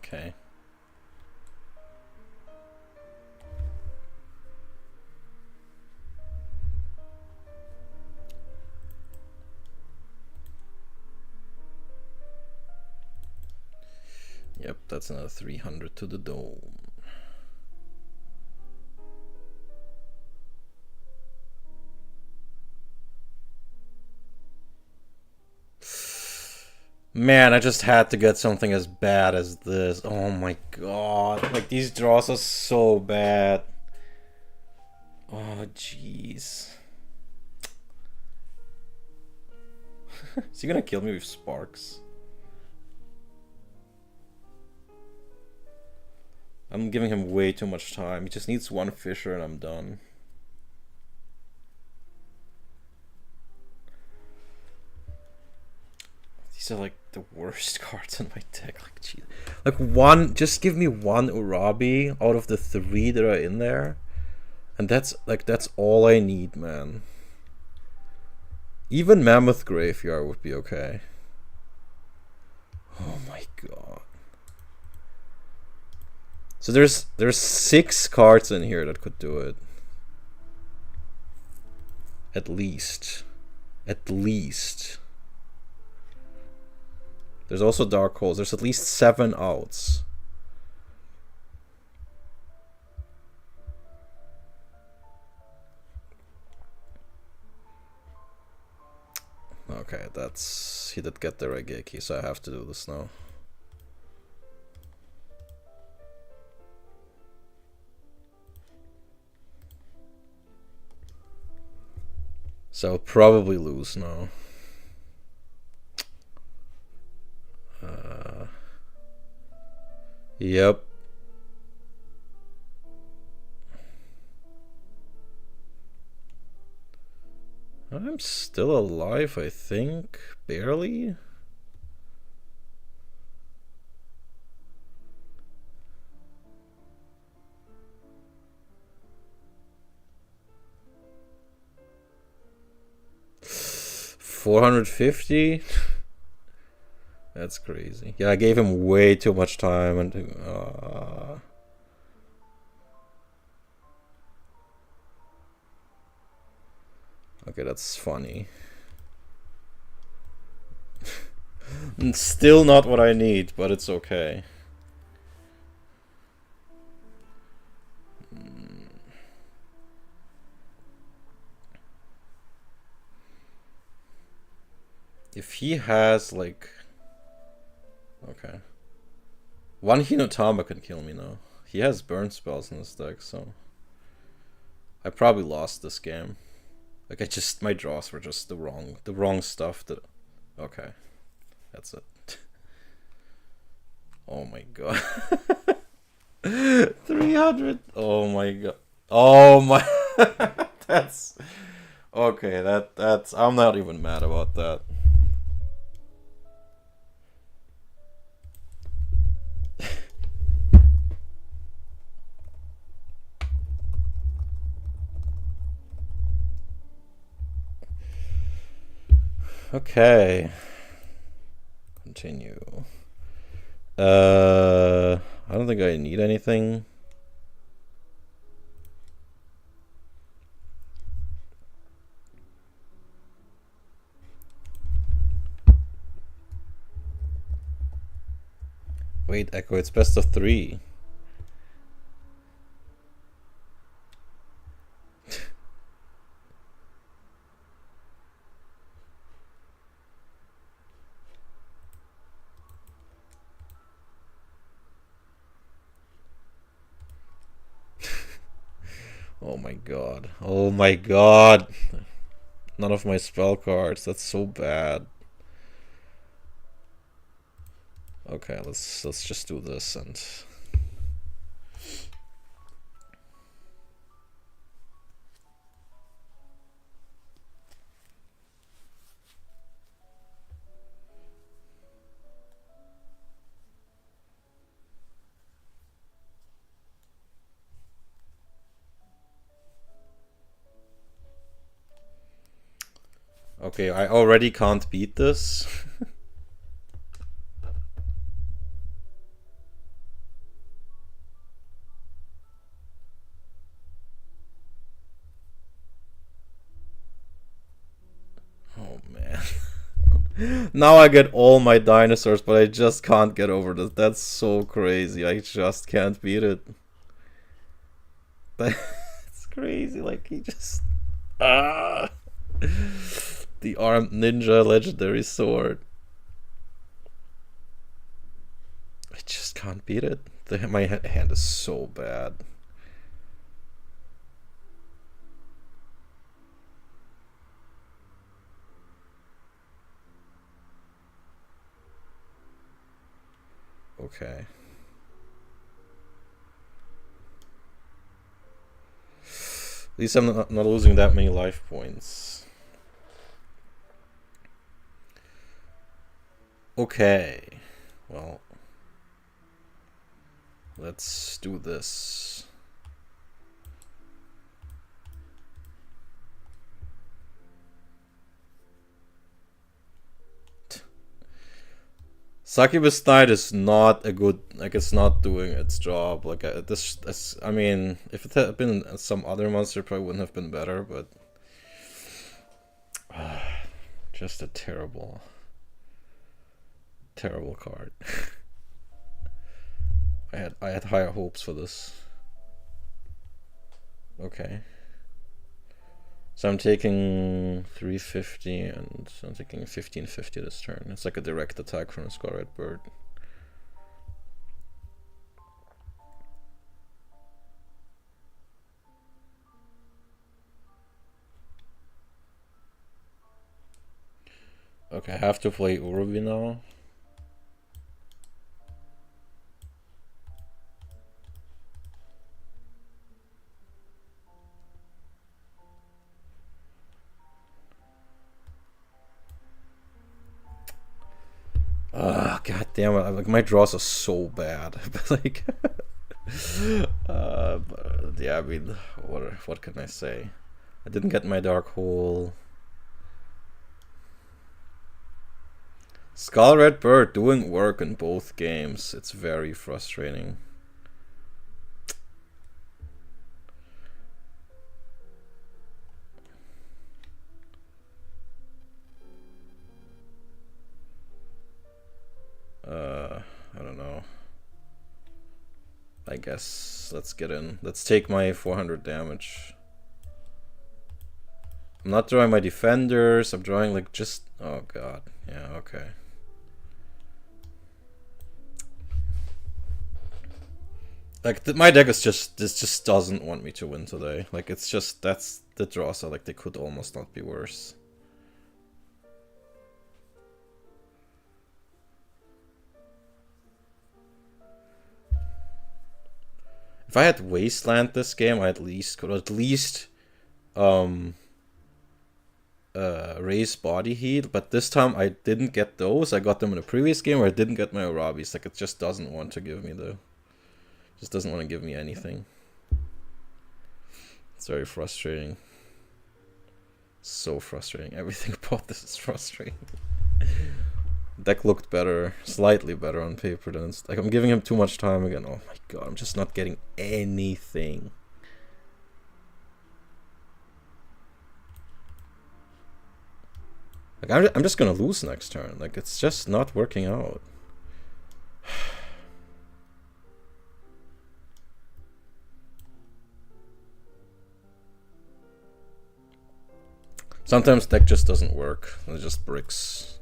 Okay. Yep, that's another 300 to the dome. Man, I just had to get something as bad as this. Oh my god. Like, these draws are so bad. Oh, jeez. Is he gonna kill me with sparks? I'm giving him way too much time. He just needs one Fisher and I'm done. These are like the worst cards in my deck. Like, geez. Like one, just give me one Urabi out of the 3 that are in there. And that's like, that's all I need, man. Even Mammoth Graveyard would be okay. Oh my god. So there's 6 cards in here that could do it. At least. At least. There's also Dark Holes. There's at least 7 outs. Okay, that's... He did get the Regeki, so I have to do this now. So I'll probably lose now. Yep. I'm still alive, I think. Barely. $450. That's crazy. Yeah, I gave him way too much time and okay, that's funny. Still not what I need, but it's okay. If he has like... Okay. One Hinotama can kill me now. He has burn spells in his deck, so... I probably lost this game. Like, my draws were just the wrong stuff that... Okay. That's it. Oh my god. 300! Oh my god. Oh my... That's... Okay, that's... I'm not even mad about that. Okay. Continue. I don't think I need anything. Wait, Echo, it's best of 3. Oh my god. Oh my god. None of my spell cards. That's so bad. Okay, let's just do this and okay, I already can't beat this. Oh man. Now I get all my dinosaurs, but I just can't get over this. That's so crazy. I just can't beat it. That's crazy. Like, he just... Ah! The armed ninja legendary sword. I just can't beat it. My hand is so bad. Okay. At least I'm not losing that many life points. Okay. Well, let's do this. Succubus Knight is not a good, like, it's not doing its job. Like, this, I mean, if it had been some other monster, it probably wouldn't have been better, but just a terrible card. I had higher hopes for this. Okay. So I'm taking 350 and I'm taking 1550 this turn. It's like a direct attack from a Scarlet Bird. Okay, I have to play Urubi now. God damn it! Like, my draws are so bad. Like, but yeah. I mean, what can I say? I didn't get my Dark Hole. Skull Red Bird doing work in both games. It's very frustrating. I don't know. I guess let's get in. Let's take my 400 damage. I'm not drawing my defenders. I'm drawing like just... Oh god. Yeah, okay. Like, my deck is just... This just doesn't want me to win today. Like, it's just... That's... The draws are like, they could almost not be worse. If I had Wasteland this game, I could at least raise body heat, but this time I didn't get those. I got them in the previous game where I didn't get my Orabis. Like, it just doesn't want to give me just doesn't want to give me anything. It's very frustrating. So frustrating. Everything about this is frustrating. Deck looked better, slightly better on paper than it's like. I'm giving him too much time again. Oh my god, I'm just not getting anything. Like, I'm just gonna lose next turn. Like, it's just not working out. Sometimes deck just doesn't work. It's just bricks.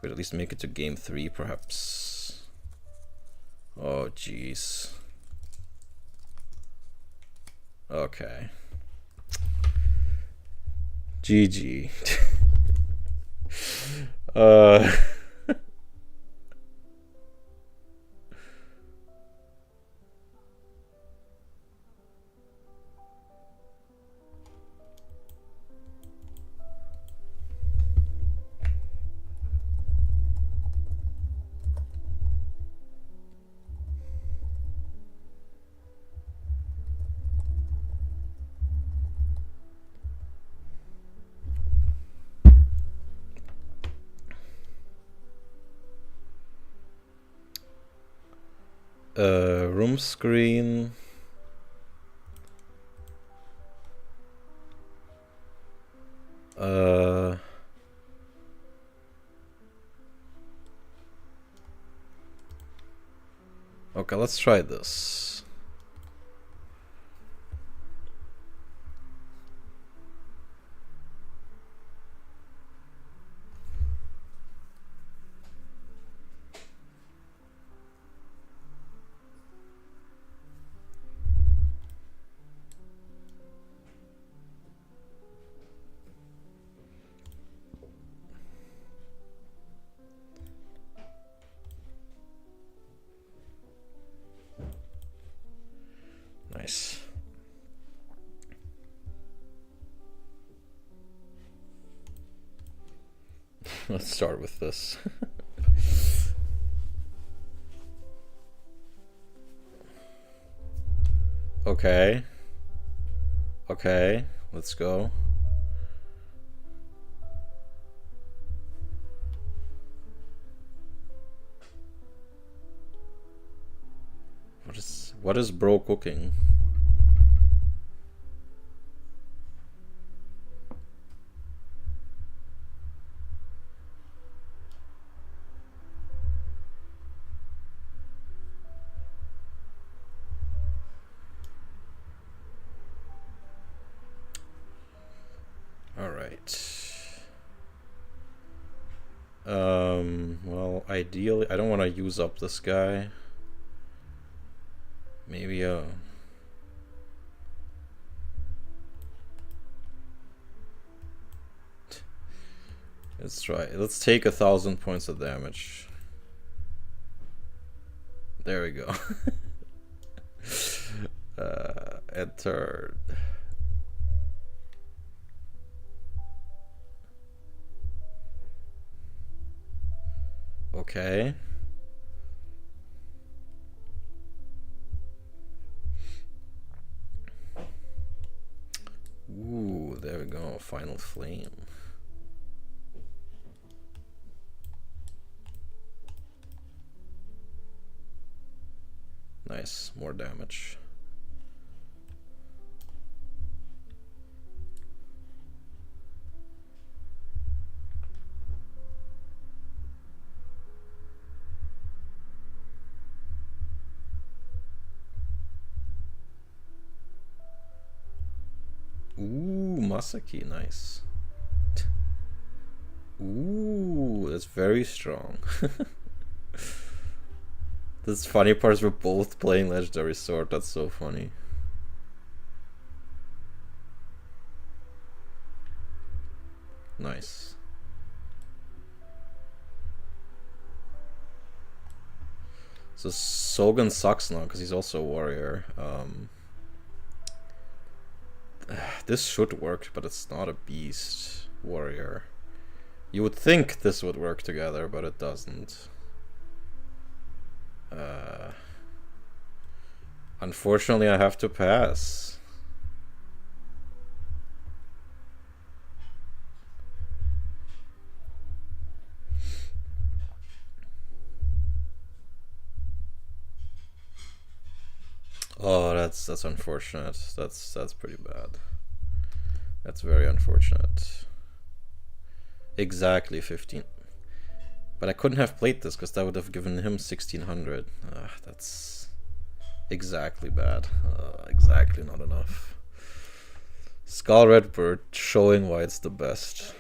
We'd at least make it to game 3, perhaps. Oh, jeez. Okay. GG. Room screen. Okay, let's try this. Nice. Let's start with this. Okay. Okay, let's go. What is bro cooking? All right. Well, ideally, I don't want to use up this guy. Maybe let's try. Let's take 1,000 points of damage. There we go. Entered. Okay. Ooh, there we go. Final flame. Nice, more damage. Ooh, Masaki, nice. Ooh, that's very strong. This funny part is we're both playing Legendary Sword, that's so funny. Nice. So Sogan sucks now because he's also a warrior. This should work, but it's not a beast warrior. You would think this would work together, but it doesn't. Unfortunately, I have to pass. Oh, that's unfortunate. That's pretty bad. That's very unfortunate. Exactly 15. But I couldn't have played this because that would have given him 1600. That's exactly bad. Exactly not enough. Skull Redbird showing why it's the best.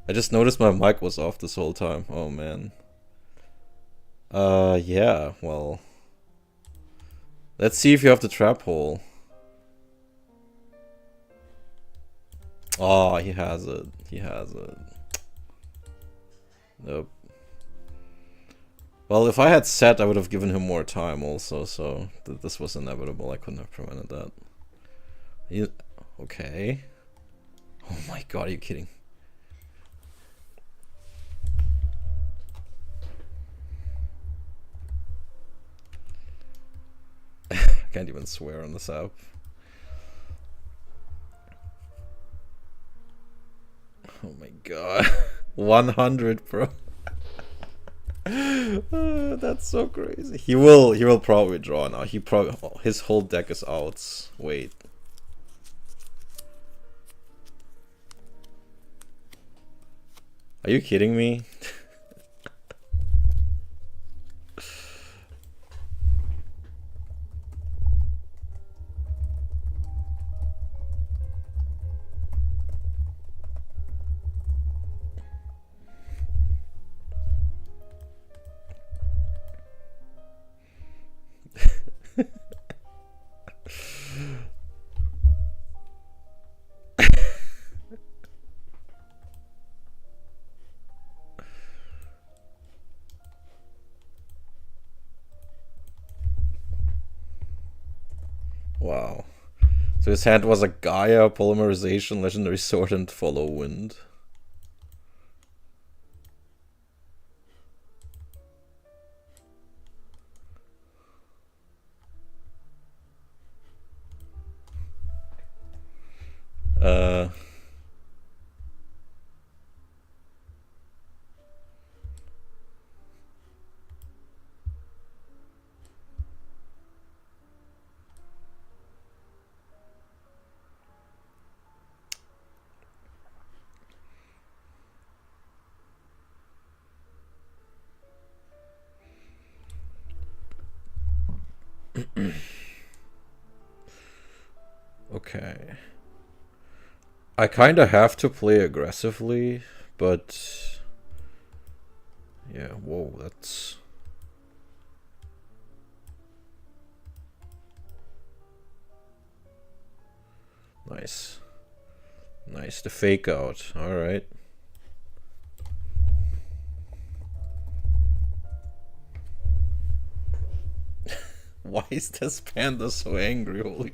I just noticed my mic was off this whole time. Oh man. Yeah, well. Let's see if you have the trap hole. Oh, he has it. He has it. Nope. Well, if I had set, I would have given him more time also, so this was inevitable. I couldn't have prevented that. Okay. Oh my god, are you kidding? I can't even swear on this app. Oh my god. 100, bro. That's so crazy. He will probably draw now. His whole deck is outs. Wait. Are you kidding me? Wow. So his hand was a Gaia, Polymerization, Legendary Sword, and Follow Wind. Okay. I kinda have to play aggressively, but yeah, whoa, that's nice. Nice, the fake out. Alright. Why is this panda so angry? Holy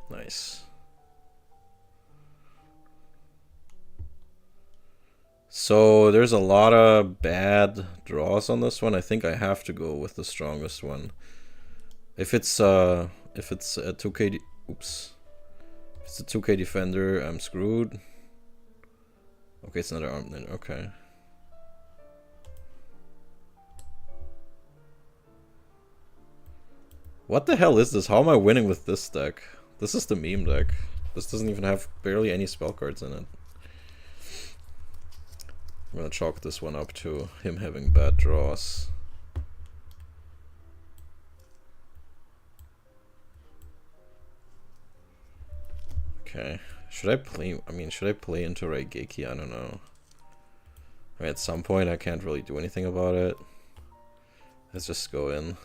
Nice. So there's a lot of bad draws on this one. I think I have to go with the strongest one. If it's a 2K, oops. If it's a 2K defender, I'm screwed. Okay, it's another arm then. Okay. What the hell is this? How am I winning with this deck? This is the meme deck. This doesn't even have barely any spell cards in it. I'm gonna chalk this one up to him having bad draws. Okay. Should I play into Raigeki? I don't know. I mean, at some point I can't really do anything about it. Let's just go in.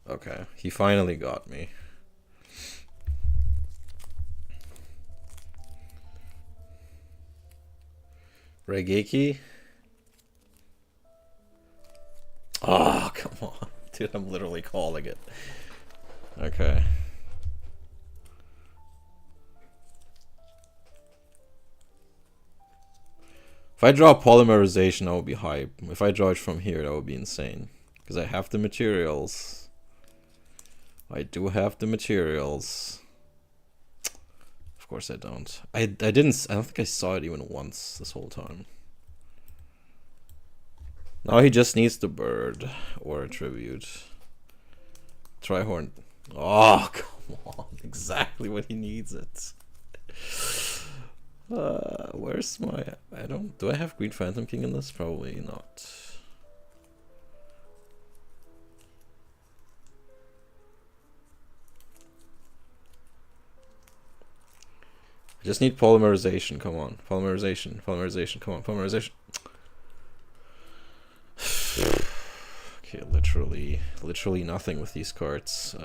Okay, he finally got me. Raigeki? Oh, come on. Dude, I'm literally calling it. Okay. If I draw Polymerization, that would be hype. If I draw it from here, that would be insane. Because I have the materials. I do have the materials. Of course I don't. I don't think I saw it even once this whole time. Now he just needs the bird or a tribute. Trihorn. Oh, come on. Exactly what he needs it. Where's my... Do I have Green Phantom King in this? Probably not. I just need polymerization, come on. Polymerization, polymerization, come on, polymerization. Okay, literally nothing with these cards.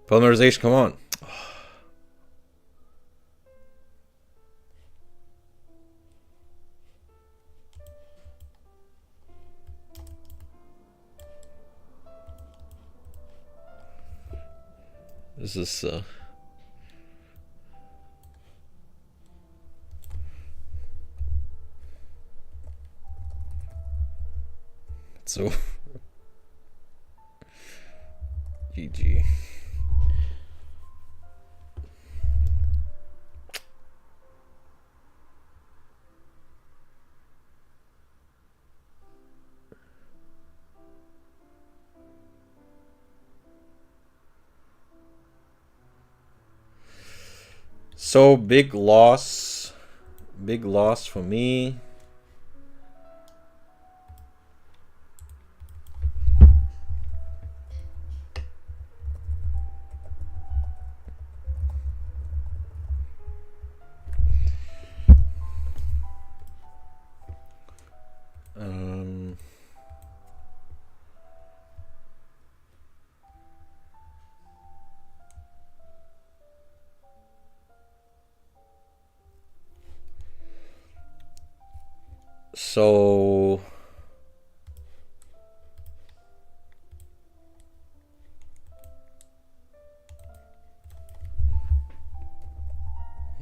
Polymerization, come on. This is so GG. So big loss for me. So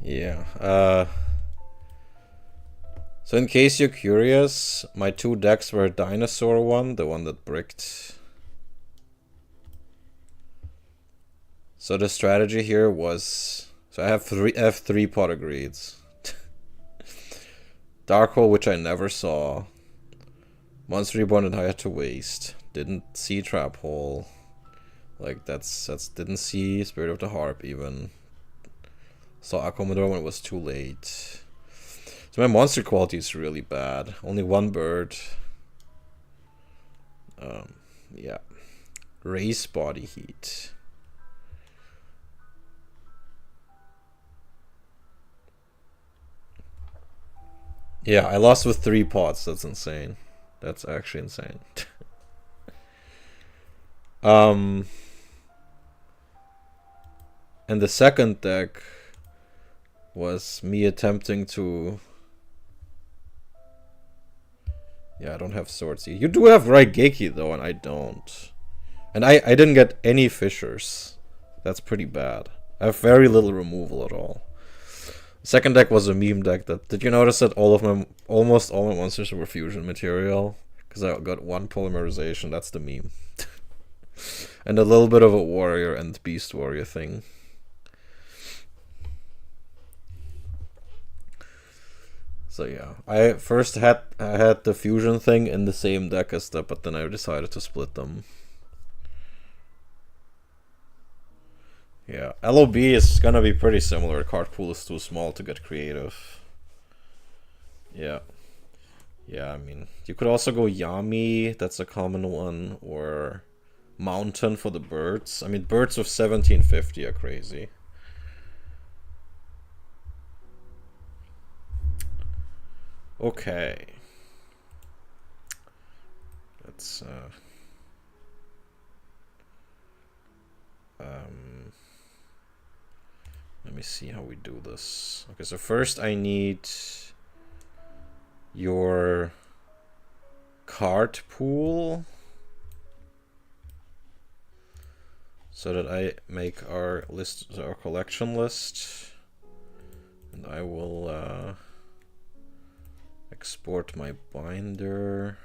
yeah, so in case you're curious, my two decks were Dinosaur one, the one that bricked. So the strategy here was, so I have three pot of greeds. Dark Hole, which I never saw. Monster Reborn and I had to waste. Didn't see Trap Hole. Like that's didn't see Spirit of the Harp even. Saw Accommodore when it was too late. So my monster quality is really bad. Only one bird. Yeah. Raise Body Heat. Yeah, I lost with 3 pots. That's insane. That's actually insane. And the second deck was me attempting to... Yeah, I don't have Swords. You do have Raigeki though, and I don't. And I didn't get any fissures. That's pretty bad. I have very little removal at all. Second deck was a meme deck. Did you notice that almost all my monsters were fusion material? Because I got one polymerization. That's the meme. And a little bit of a warrior and beast warrior thing. So yeah, I had the fusion thing in the same deck as that, but then I decided to split them. Yeah, LOB is gonna be pretty similar. Card pool is too small to get creative. Yeah. Yeah, I mean, you could also go Yami, that's a common one, or Mountain for the birds. I mean, birds of 1750 are crazy. Okay. Let's let me see how we do this. Okay, so first I need your card pool so that I make our list, our collection list, and I will export my binder,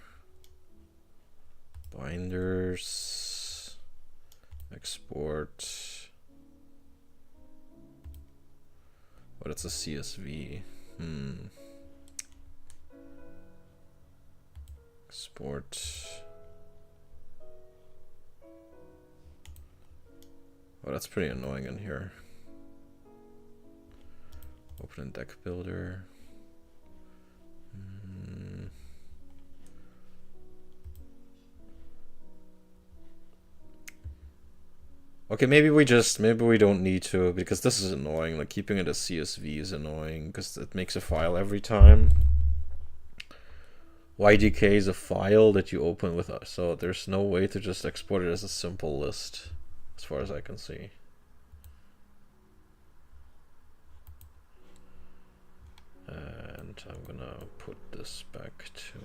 binders, export. But it's a CSV. Export. Oh, that's pretty annoying in here. Open in deck builder. Okay, maybe we don't need to, because this is annoying. Like keeping it as CSV is annoying because it makes a file every time. YDK is a file that you open with us, so there's no way to just export it as a simple list, as far as I can see. And I'm gonna put this back to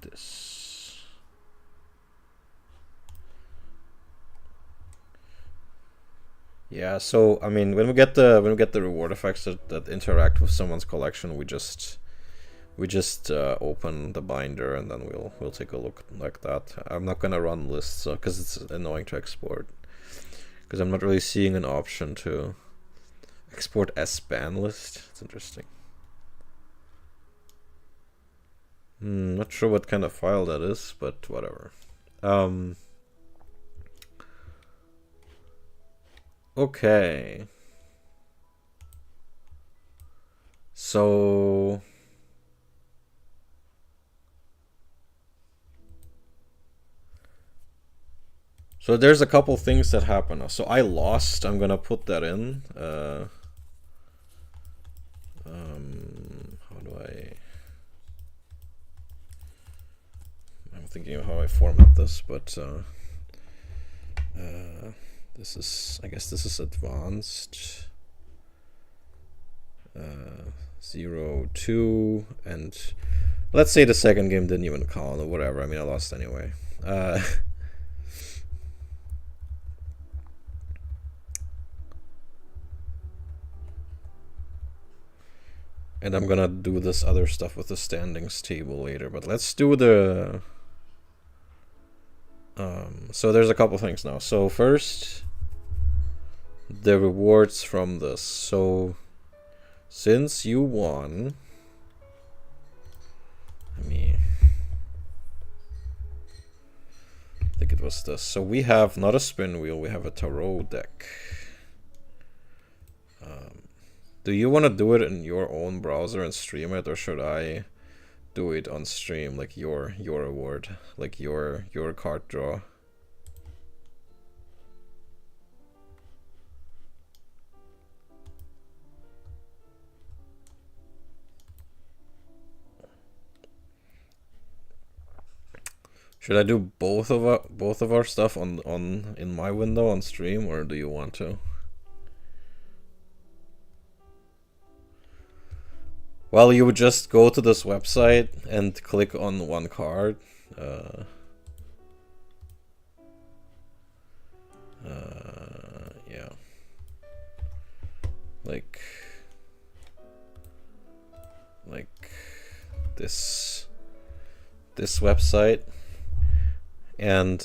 this. Yeah, so I mean, when we get the reward effects that interact with someone's collection, we just open the binder and then we'll take a look like that. I'm not gonna run lists because it's annoying to export, because I'm not really seeing an option to export as span list. It's interesting. Not sure what kind of file that is, but whatever. Okay. So there's a couple things that happen. So I lost. I'm gonna put that in. How do I? I'm thinking of how I format this, but this is, I guess this is advanced. 0, 2, and let's say the second game didn't even count or whatever. I mean, I lost anyway. And I'm gonna do this other stuff with the standings table later, but let's do the so there's a couple things now. So first, the rewards from this. So since you won, I think it was this. So we have not a spin wheel, we have a tarot deck. Do you want to do it in your own browser and stream it, or should I do it on stream, like your award, like your card draw? Should I do both of our stuff in my window on stream, or do you want to? Well, you would just go to this website and click on one card. Yeah. Like this website, and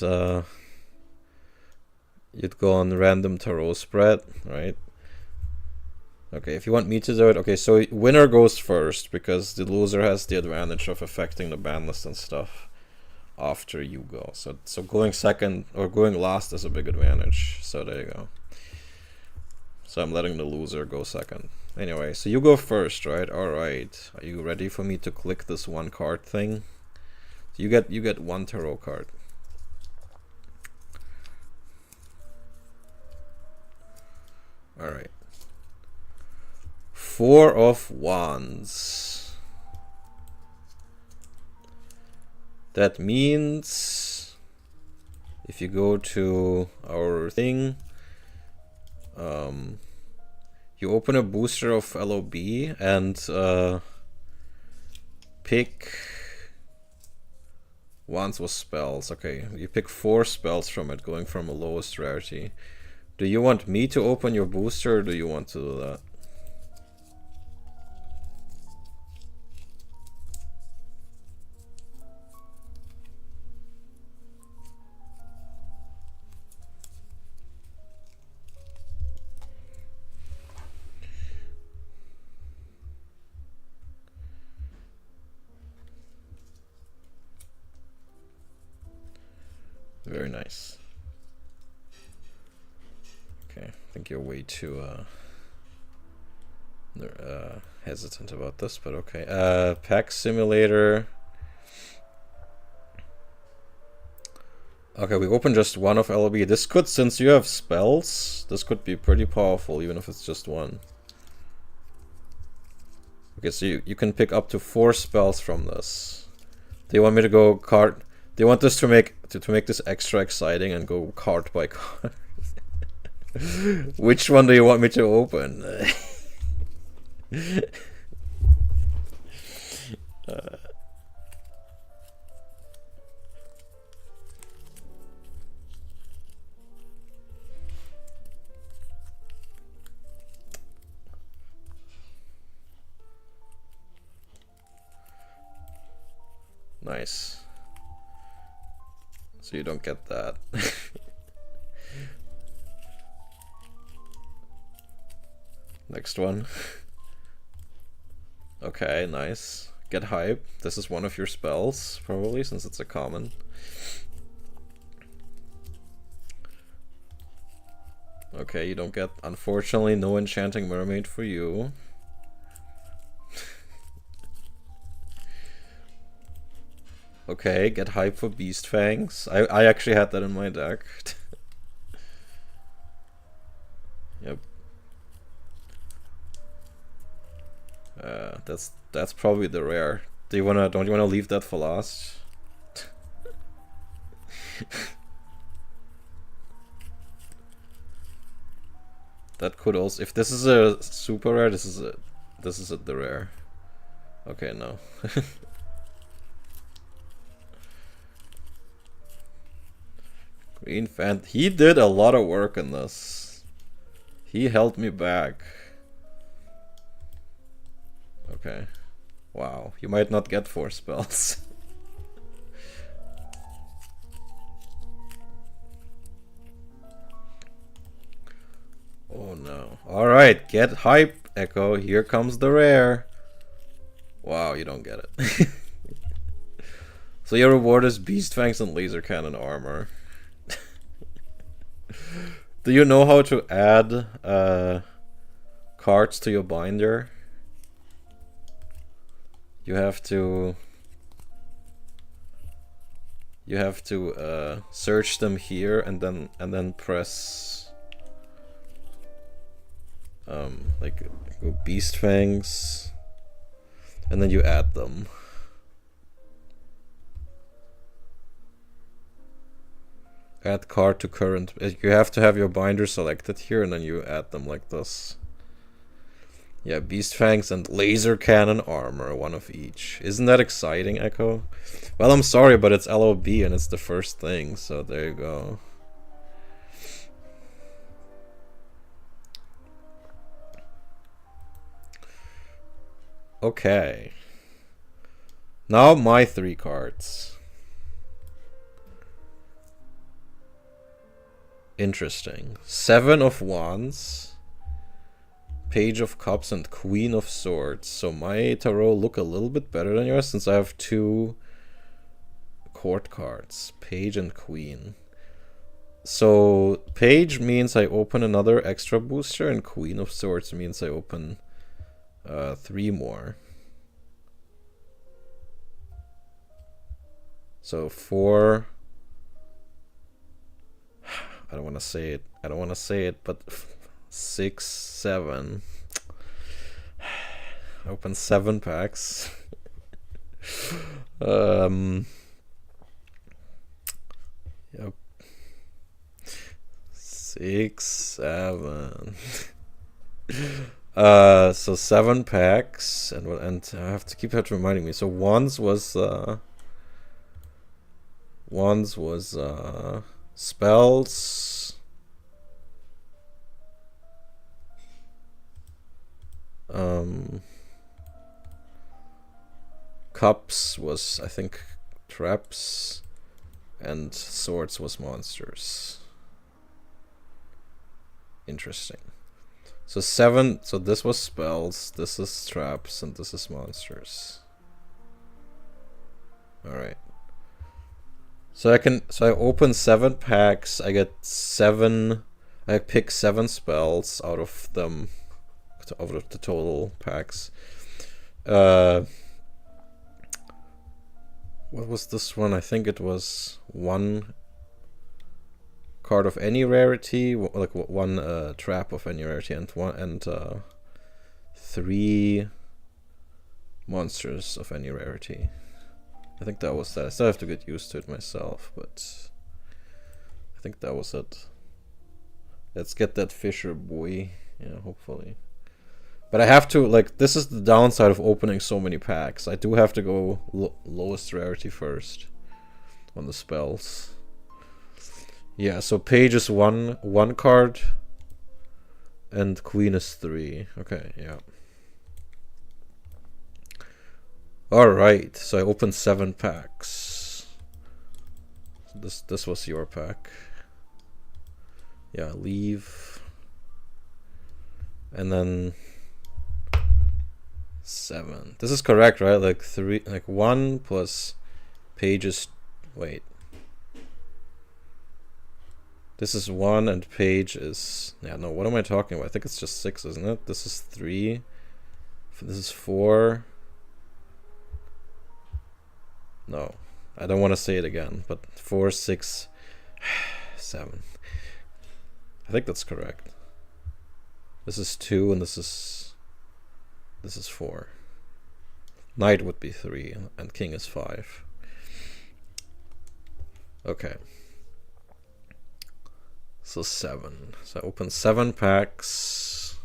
you'd go on random tarot spread, right? Okay, if you want me to do it, okay, so winner goes first because the loser has the advantage of affecting the ban list and stuff after you go. So going second or going last is a big advantage. So there you go. So I'm letting the loser go second. Anyway, so you go first, right? All right. Are you ready for me to click this one card thing? You get one tarot card. All right. 4 of Wands. That means if you go to our thing, you open a booster of LOB and pick Wands was spells. Okay, you pick 4 spells from it, going from a lowest rarity. Do you want me to open your booster, or do you want to do that? Very nice. Okay, I think you're way too hesitant about this, but okay. Pack Simulator. Okay, we opened just 1 of LOB. This could, since you have spells, this could be pretty powerful, even if it's just 1. Okay, so you can pick up to 4 spells from this. Do you want me to go card? Do you want this to make this extra exciting and go card by card? Which one do you want me to open? Nice. So you don't get that. Next one. Okay, nice. Get hype. This is one of your spells, probably, since it's a common. Okay, you don't get, unfortunately, no Enchanting Mermaid for you. Okay, get hype for Beast Fangs. I actually had that in my deck. Yep. That's probably the rare. Don't you wanna leave that for last? That could also, if this is a super rare, this is the rare. Okay, no. Green Fan, he did a lot of work in this. He held me back. Okay. Wow, you might not get 4 spells. Oh no. Alright, get hype, Echo. Here comes the rare. Wow, you don't get it. So your reward is Beast Fangs and Laser Cannon armor. Do you know how to add cards to your binder? You have to search them here and then press like go Beast Fangs, and then you add them. Add card to current. You have to have your binder selected here, and then you add them like this. Yeah, Beast Fangs and Laser Cannon armor, one of each. Isn't that exciting, Echo? Well, I'm sorry, but it's LOB and it's the first thing, so there you go. Okay. Now my 3 cards. Interesting. 7 of Wands, Page of Cups, and Queen of Swords. So my tarot look a little bit better than yours since I have 2 court cards, Page and Queen. So Page means I open another extra booster, and Queen of Swords means I open 3 more. So 4. I don't want to say it, but 6, 7. Open 7 packs. Yep. 6, 7. So 7 packs, and I have to keep reminding me. So once was Wands was spells. Cups was, I think, traps. And swords was monsters. Interesting. So 7, so this was spells, this is traps, and this is monsters. Alright. So I open 7 packs, I get 7, I pick 7 spells out of them, out of the total packs. What was this one? I think it was 1 card of any rarity, like 1 trap of any rarity, and 3 monsters of any rarity. I think that was that. I still have to get used to it myself, but I think that was it. Let's get that Fisher boy. Yeah, hopefully. But I have to, like, this is the downside of opening so many packs. I do have to go lowest rarity first on the spells. Yeah, so page is 1 card, and queen is 3. Okay, yeah. Alright, so I opened 7 packs. This was your pack. Yeah, leave. And then 7. This is correct, right? Like 3, like 1 plus pages. Wait. This is 1 and page is, yeah, no, what am I talking about? I think it's just 6, isn't it? This is 3. This is 4. No, I don't want to say it again, but 4, 6, 7. I think that's correct. This is 2 and this is 4. Knight would be 3 and king is 5. Okay. So 7. So I open 7 packs.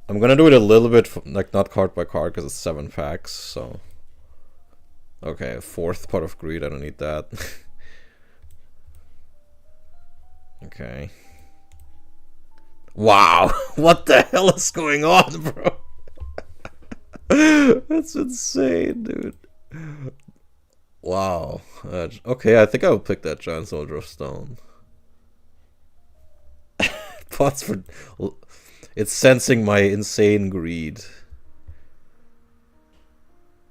I'm gonna do it a little bit, like not card by card, because it's 7 packs, so. Okay, 4th pot of greed, I don't need that. Okay. Wow, what the hell is going on, bro? That's insane, dude. Wow. Okay, I think I will pick that Giant Soldier of Stone. Pots for... It's sensing my insane greed.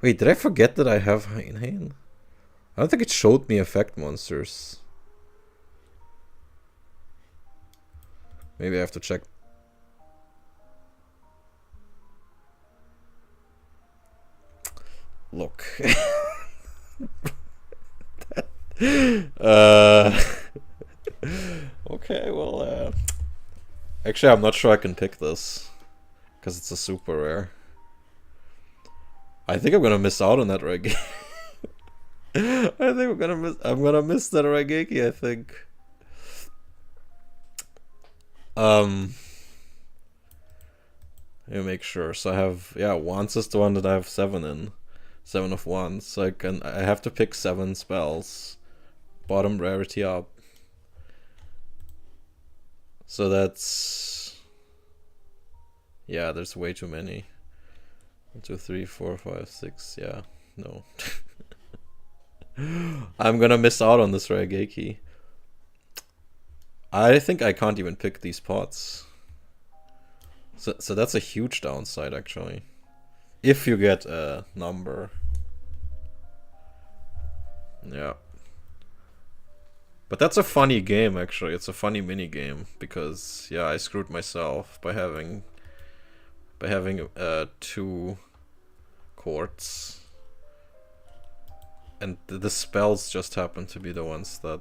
Wait, did I forget that I have Heinhein? I don't think it showed me effect monsters. Maybe I have to check. Look. Okay, well, actually, I'm not sure I can pick this, because it's a super rare. I think I'm gonna miss out on that Raigeki. I think I'm gonna miss that Raigeki, I think. Let me make sure. So I have, yeah, Wands is the one that I have 7 in. 7 of Wands. So I have to pick 7 spells. Bottom rarity up. So that's, yeah, there's way too many. 1, 2, 3, 4, 5, 6. Yeah, no. I'm gonna miss out on this Raigeki. I think I can't even pick these pots. So that's a huge downside, actually. If you get a number. Yeah. But that's a funny game, actually. It's a funny mini game because, yeah, I screwed myself by having 2 courts, and the spells just happen to be the ones that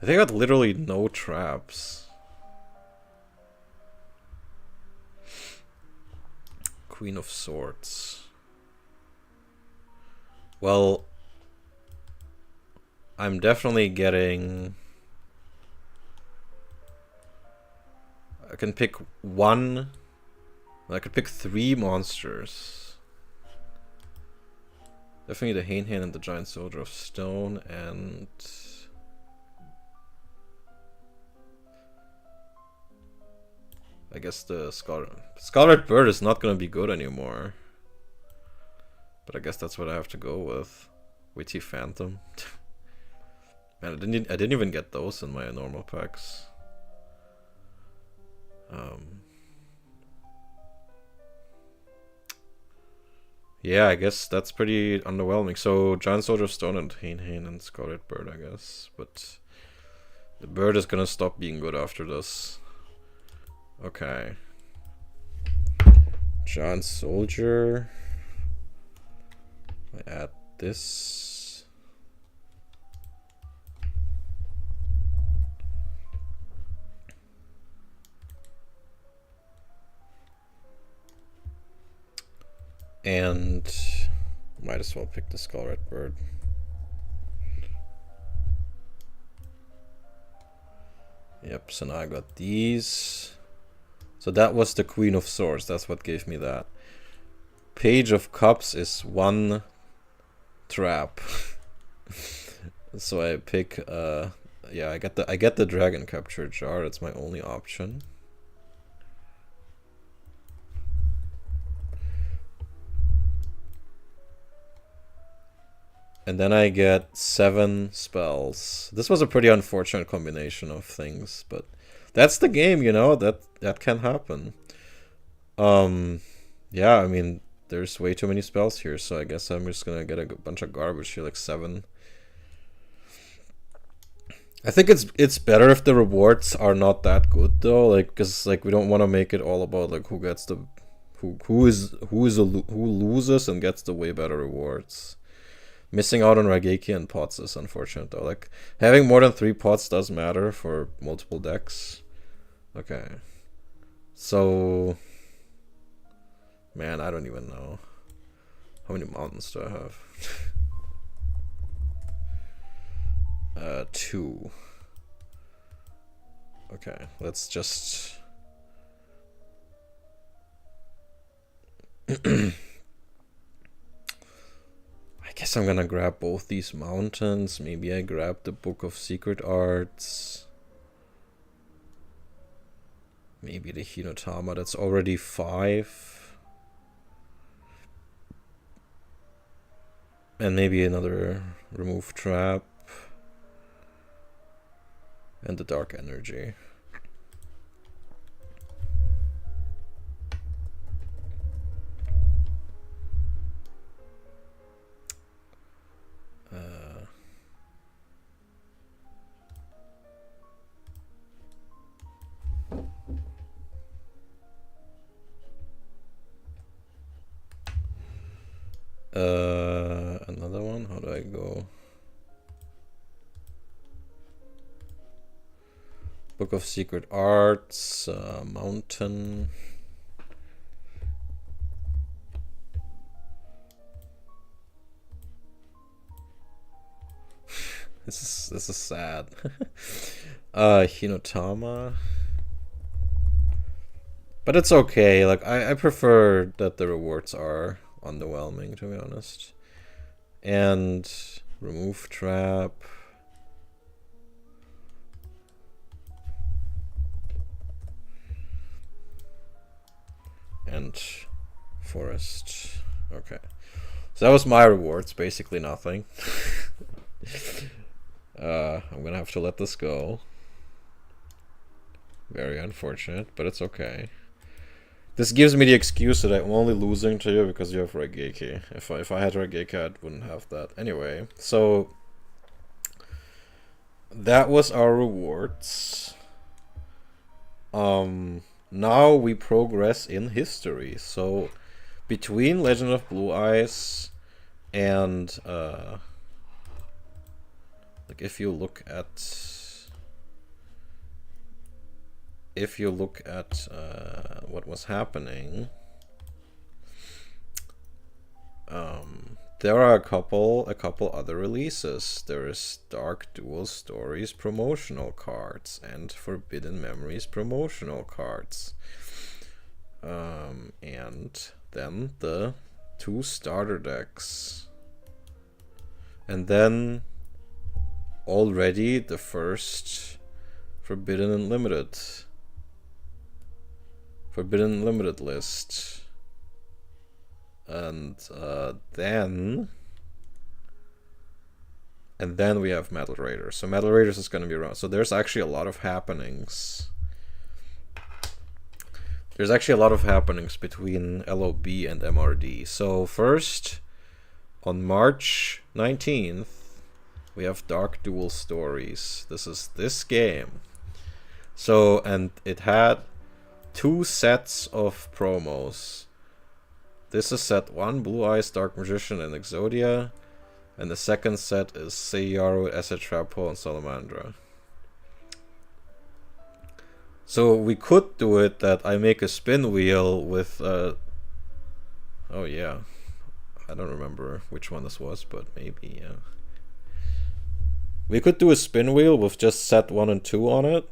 I think I got literally no traps. Queen of Swords. Well, I'm definitely getting... I can pick 1 I could pick 3 monsters. Definitely the Hain and the Giant Soldier of Stone, and I guess the Scarlet Bird is not gonna be good anymore. But I guess that's what I have to go with. Witty Phantom. Man, I didn't even get those in my normal packs. Yeah, I guess that's pretty underwhelming. So Giant Soldier of Stone and Hain and Scarlet Bird, I guess. But the bird is gonna stop being good after this. Okay. Giant Soldier. I add this. And might as well pick the Scarlet Bird. Yep, so now I got these. So that was the Queen of Swords, that's what gave me that. Page of Cups is 1 trap. So I pick yeah, I get the Dragon Capture Jar, that's my only option. And then I get 7 spells. This was a pretty unfortunate combination of things, but that's the game, you know, that can happen. Yeah, I mean, there's way too many spells here, so I guess I'm just gonna get a bunch of garbage here, like 7. I think it's better if the rewards are not that good though, like, because like we don't want to make it all about like who gets the who loses and gets the way better rewards. Missing out on Raigeki and pots is unfortunate though. Like having more than 3 pots does matter for multiple decks. Okay. So man, I don't even know. How many mountains do I have? 2. Okay, let's just I guess I'm gonna grab both these mountains. Maybe I grab the Book of Secret Arts. Maybe the Hinotama, that's already 5. And maybe another Remove Trap. And the Dark Energy. Another one? How do I go? Book of Secret Arts, Mountain. This is sad. Hinotama. But it's okay. Like I prefer that the rewards are underwhelming, to be honest. And Remove Trap. And Forest. Okay. So that was my rewards, basically nothing. I'm gonna have to let this go. Very unfortunate, but it's okay. This gives me the excuse that I'm only losing to you because you have Raigeki. If I had Raigeki, I wouldn't have that. Anyway, so that was our rewards. Now we progress in history. So between Legend of Blue Eyes and like if you look at what was happening, there are a couple other releases. There is Dark Dual Stories promotional cards and Forbidden Memories promotional cards. And then the 2 starter decks. And then already the first Forbidden and Limited list. And then we have Metal Raiders. So Metal Raiders is going to be around. So there's actually a lot of happenings. There's actually a lot of happenings between LOB and MRD. So first, on March 19th, we have Dark Duel Stories. This is this game. So, and it had 2 sets of promos. This is set 1, Blue Eyes, Dark Magician, and Exodia. And the second set is Seiyaru, Acid Trap Hole, and Salamandra. So we could do it that I make a spin wheel with oh yeah, I don't remember which one this was, but maybe, yeah. We could do a spin wheel with just set 1 and 2 on it,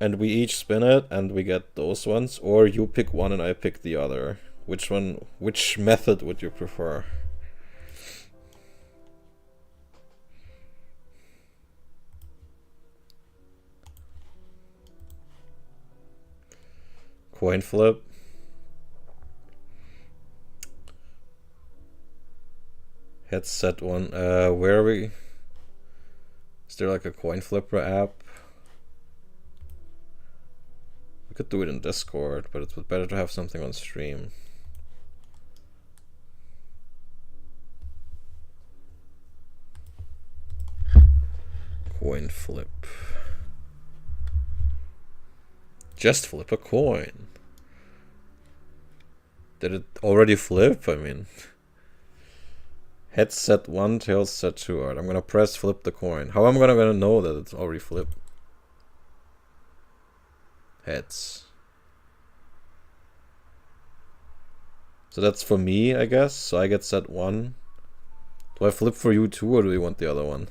and we each spin it and we get those ones, or you pick one and I pick the other. Which method would you prefer? Coin flip. Headset one. Where are we? Is there like a coin flipper app? We could do it in Discord, but it's better to have something on stream. Coin flip. Just flip a coin. Did it already flip? I mean, heads set 1, tails set 2. Alright, I'm gonna press flip the coin. How am I gonna know that it's already flipped? Heads. So that's for me, I guess. So I get set 1. Do I flip for you too, or do you want the other one?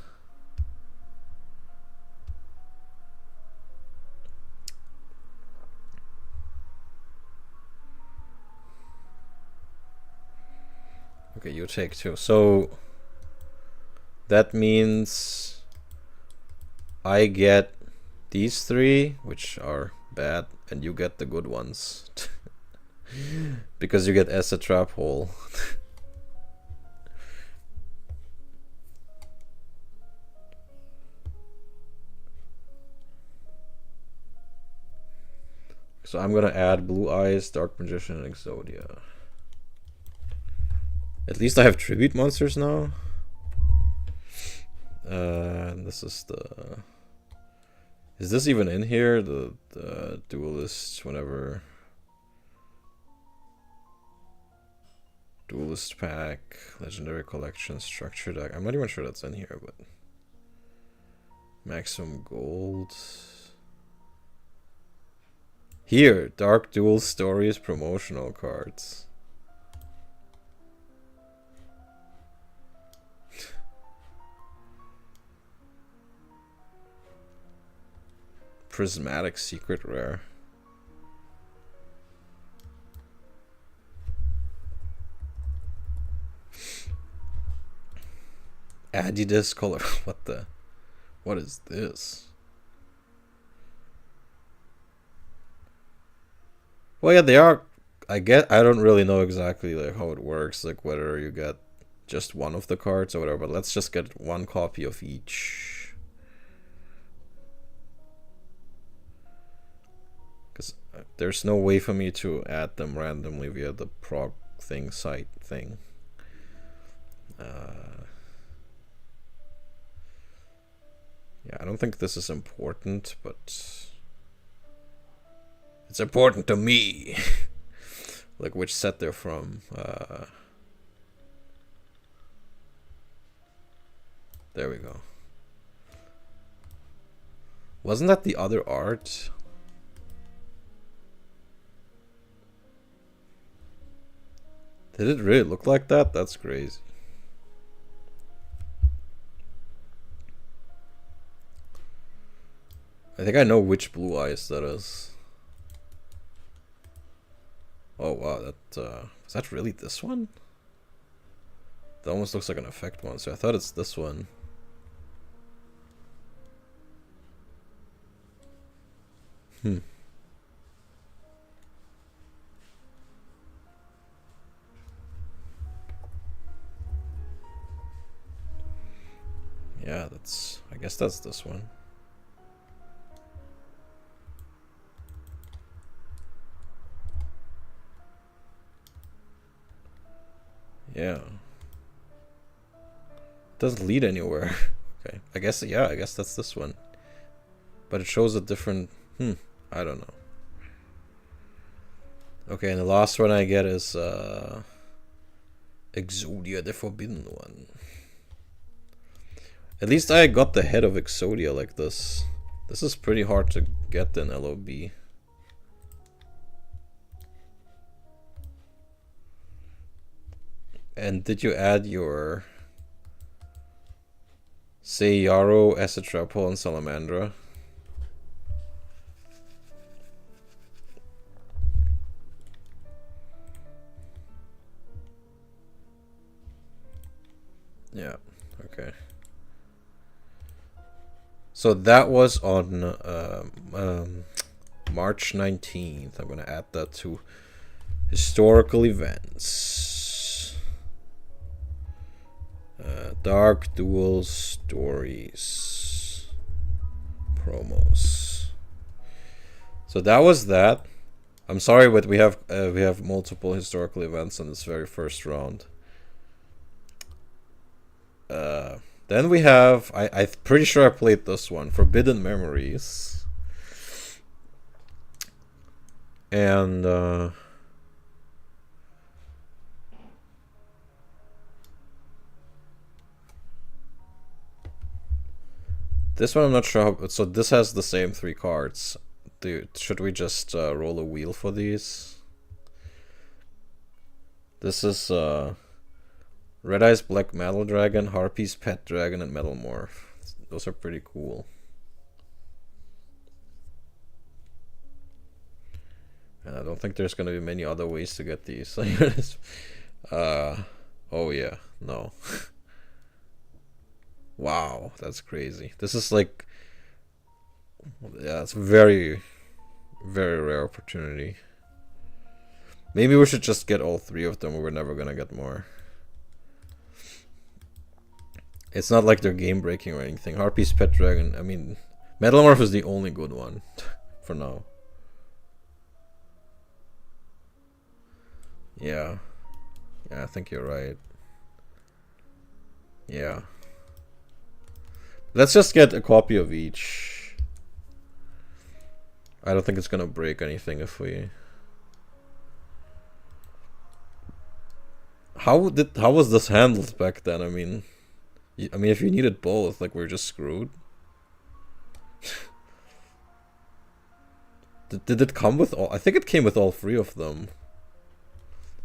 Okay, you take 2. So that means I get these 3, which are bad, and you get the good ones. Because you get Acid Trap Hole. So I'm gonna add Blue Eyes, Dark Magician, and Exodia. At least I have tribute monsters now. And this is the... Is this even in here? The duelist, whenever... Duelist pack, legendary collection, structure deck. I'm not even sure that's in here, but... Maximum gold... Here, Dark Duel Stories promotional cards. Prismatic Secret Rare. Adidas color. What is this? Well, yeah, they are. I don't really know exactly like how it works, like whether you get just one of the cards or whatever, but let's just get one copy of each. Because there's no way for me to add them randomly via the prog thing site thing. Yeah, I don't think this is important, but it's important to me. Like which set they're from. There we go. Wasn't that the other art? Did it really look like that? That's crazy. I think I know which Blue Eyes that is. Oh wow, is that really this one? That almost looks like an effect monster. I thought it's this one. Hmm. Yeah, I guess that's this one. Yeah. Doesn't lead anywhere. Okay. I guess that's this one. But it shows a different I don't know. Okay, and the last one I get is Exodia, the Forbidden One. At least I got the head of Exodia like this. This is pretty hard to get in LOB. And did you add your Sayaro, Acetrapol, and Salamandra? Yeah, okay. So that was on March 19th. I'm gonna add that to historical events. Dark Duel Stories promos. So that was that. I'm sorry, but we have multiple historical events in this very first round. Then we have I'm pretty sure I played this one, Forbidden Memories. And this one I'm not sure how, so this has the same 3 cards. Should we just roll a wheel for these? This is Red Eyes Black Metal Dragon, Harpy's Pet Dragon, and Metal Morph. Those are pretty cool. And I don't think there's gonna be many other ways to get these. Oh yeah, no. Wow, that's crazy. This is like, yeah, it's very, very rare opportunity. Maybe we should just get all 3 of them, or we're never gonna get more. It's not like they're game breaking or anything. Harpy's Pet Dragon, I mean, Metal Morph is the only good one for now. Yeah. Yeah, I think you're right. Yeah. Let's just get a copy of each. I don't think it's gonna break anything if we... How was this handled back then? I mean, if you needed both, like, we're just screwed. Did it come with all? I think it came with all 3 of them.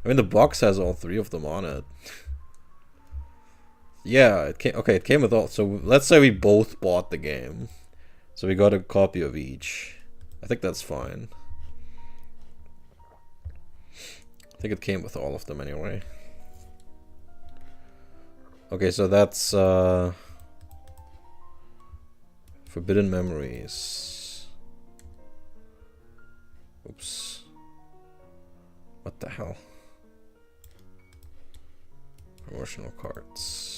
I mean, the box has all 3 of them on it. Yeah, it came. Okay, it came with all. So let's say we both bought the game, so we got a copy of each. I think that's fine. I think it came with all of them anyway. Okay, so that's Forbidden Memories. Oops. What the hell? Promotional cards.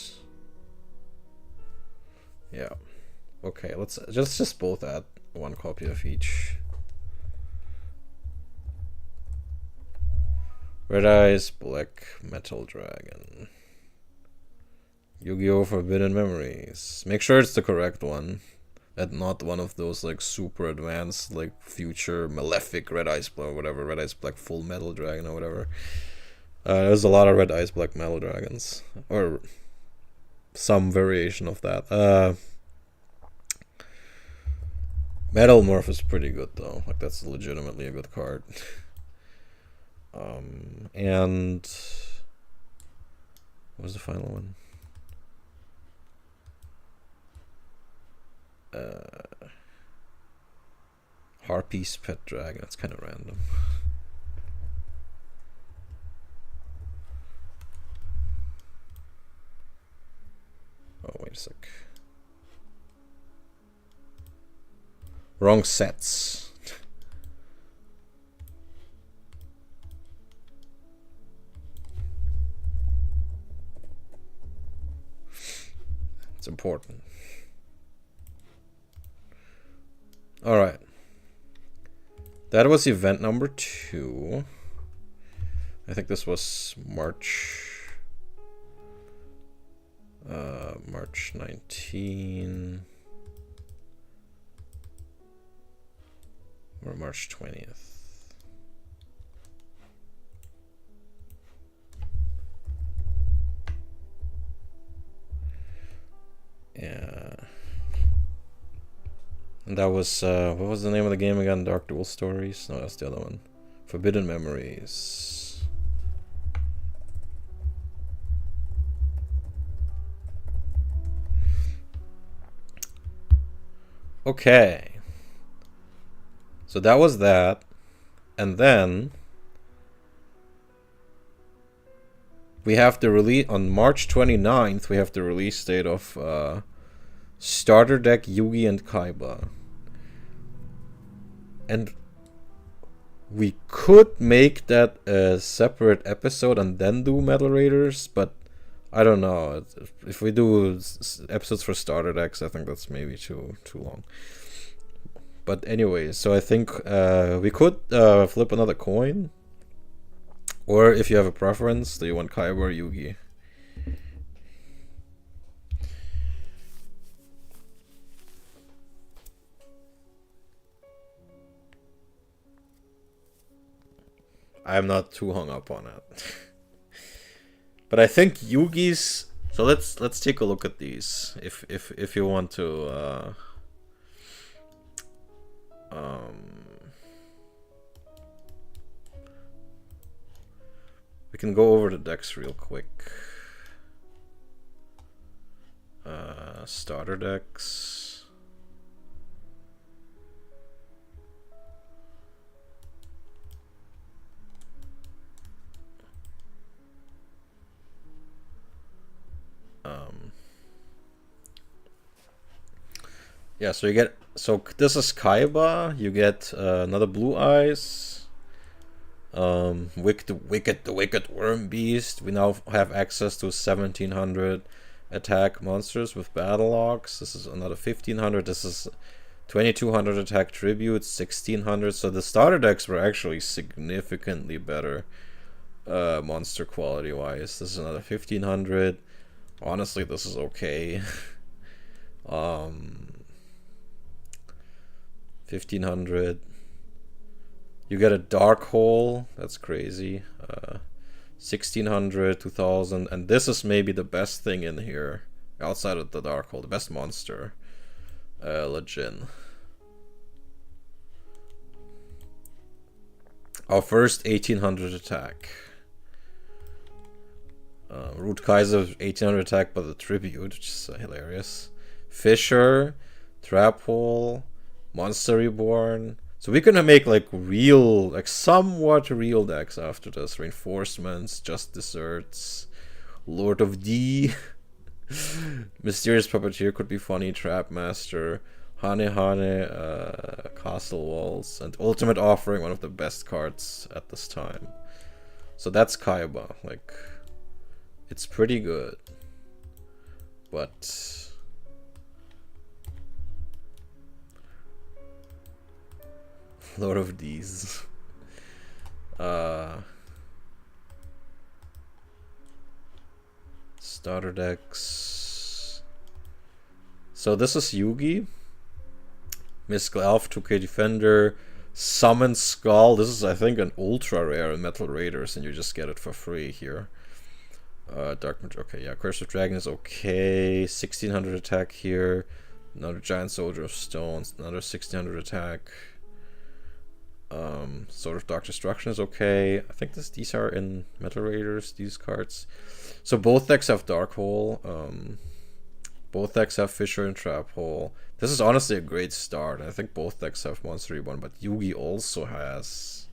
Yeah. Okay, let's just both add 1 copy of each. Red Eyes Black Metal Dragon. Yu-Gi-Oh! Forbidden Memories. Make sure it's the correct one. And not one of those like super advanced, like future Malefic Red Eyes Black or whatever, Red Eyes Black Full Metal Dragon or whatever. There's a lot of Red Eyes Black Metal Dragons. Or some variation of that. Metal Morph is pretty good though. Like, that's legitimately a good card. And what was the final one? Harpy's Pet Dragon. That's kind of random. Wait a sec. Wrong sets. It's important. Alright. That was event number 2. I think this was March 19 or March 20th. Yeah. And that was what was the name of the game again? Dark Duel Stories? No, that's the other one. Forbidden Memories. Okay. So that was that. And then we have the release on March 29th. We have the release date of Starter Deck Yugi and Kaiba. And we could make that a separate episode and then do Metal Raiders, but I don't know. If we do episodes for starter decks, I think that's maybe too long. But anyway, so I think we could flip another coin. Or if you have a preference, do you want Kaiba or Yugi? I'm not too hung up on it. But I think Yugi's. So let's take a look at these. If you want to. We can go over the decks real quick. Starter decks. Yeah, so you get, so this is Kaiba. You get another Blue Eyes, the Wicked Worm Beast. We now have access to 1700 attack monsters with battle logs. This is another 1500. This is 2200 attack tribute, 1600. So the starter decks were actually significantly better monster quality wise. This is another 1500. Honestly, this is okay. 1500. You get a dark hole. That's crazy. 1600, 2000, and this is maybe the best thing in here outside of the dark hole. The best monster. Legend. Our first 1800 attack. Root Kaiser 1800 attack, but the tribute, which is hilarious. Fisher, Trap Hole, Monster Reborn. So we're gonna make like real, like somewhat real decks after this. Reinforcements, Just Desserts, Lord of D, Mysterious Puppeteer could be funny, Trap Master, Hane, Castle Walls, and Ultimate Offering, one of the best cards at this time. So that's Kaiba. Like, it's pretty good, but Lord of these. Starter decks. So this is Yugi. Mystical Elf, 2K Defender, Summon Skull. This is, I think, an ultra rare in Metal Raiders, and you just get it for free here. Dark Magic, okay, yeah. Curse of Dragon is okay. 1600 attack here. Another Giant Soldier of Stones. Another 1600 attack. Sword of Dark Destruction is okay. I think these are in Metal Raiders, these cards. So both decks have Dark Hole. Both decks have Fisher and Trap Hole. This is honestly a great start. I think both decks have Monster Reborn, but Yugi also has.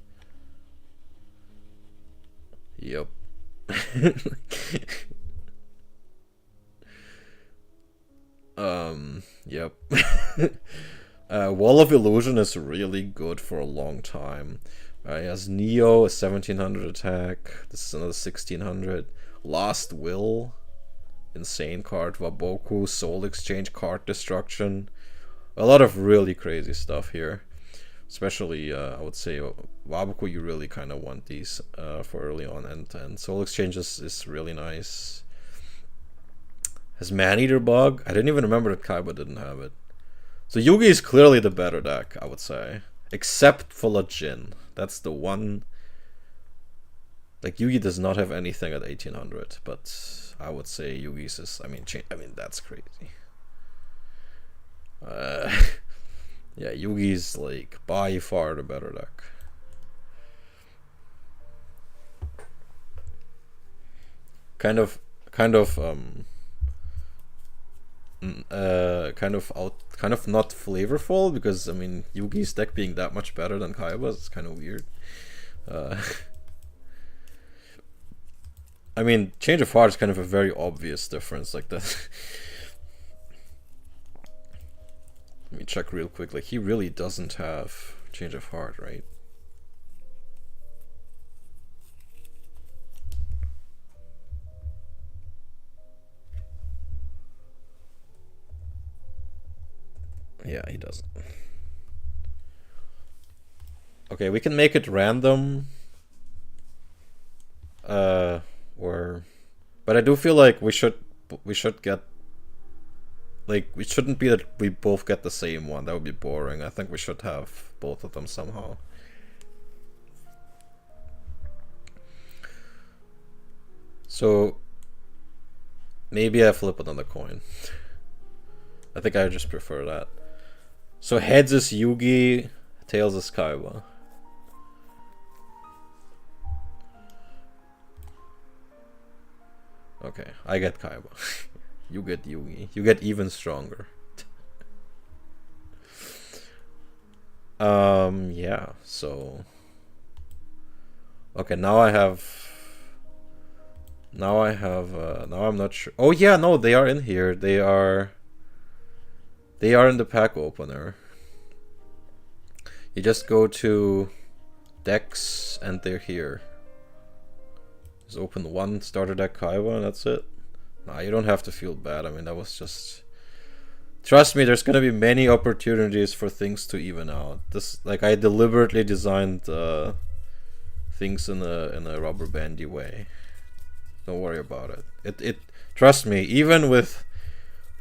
Yep. Yep. Wall of Illusion is really good for a long time. He has Neo, a 1700 attack. This is another 1600. Last Will, insane card. Waboku, Soul Exchange, card destruction. A lot of really crazy stuff here. Especially, I would say, Waboku, you really kind of want these for early on. And Soul Exchange is really nice. Has Maneater Bug. I didn't even remember that Kaiba didn't have it. So Yugi is clearly the better deck, I would say. Except for Lajin. That's the one. Like, Yugi does not have anything at 1800, but I would say Yugi's is. I mean, that's crazy. Yeah, Yugi's like by far the better deck. Kind of not flavorful, because I mean Yugi's deck being that much better than Kaiba's is kind of weird. I mean, Change of Heart is kind of a very obvious difference like that. Let me check real quick. Like, he really doesn't have Change of Heart, right? Yeah, he doesn't. Okay, we can make it random. But I do feel like we should get, like, it shouldn't be that we both get the same one. That would be boring. I think we should have both of them somehow. So maybe I flip another coin. I think I just prefer that. So heads is Yugi, tails is Kaiba. Okay, I get Kaiba. You get Yugi. You get even stronger. Yeah, so okay, now I'm not sure. Oh yeah, no, they are in here. They are in the pack opener. You just go to decks and they're here. Just open one starter deck Kaiba and that's it. Nah, you don't have to feel bad. I mean, that was just... Trust me, there's gonna be many opportunities for things to even out. This, like, I deliberately designed things in a rubber bandy way. Don't worry about it. It trust me, even with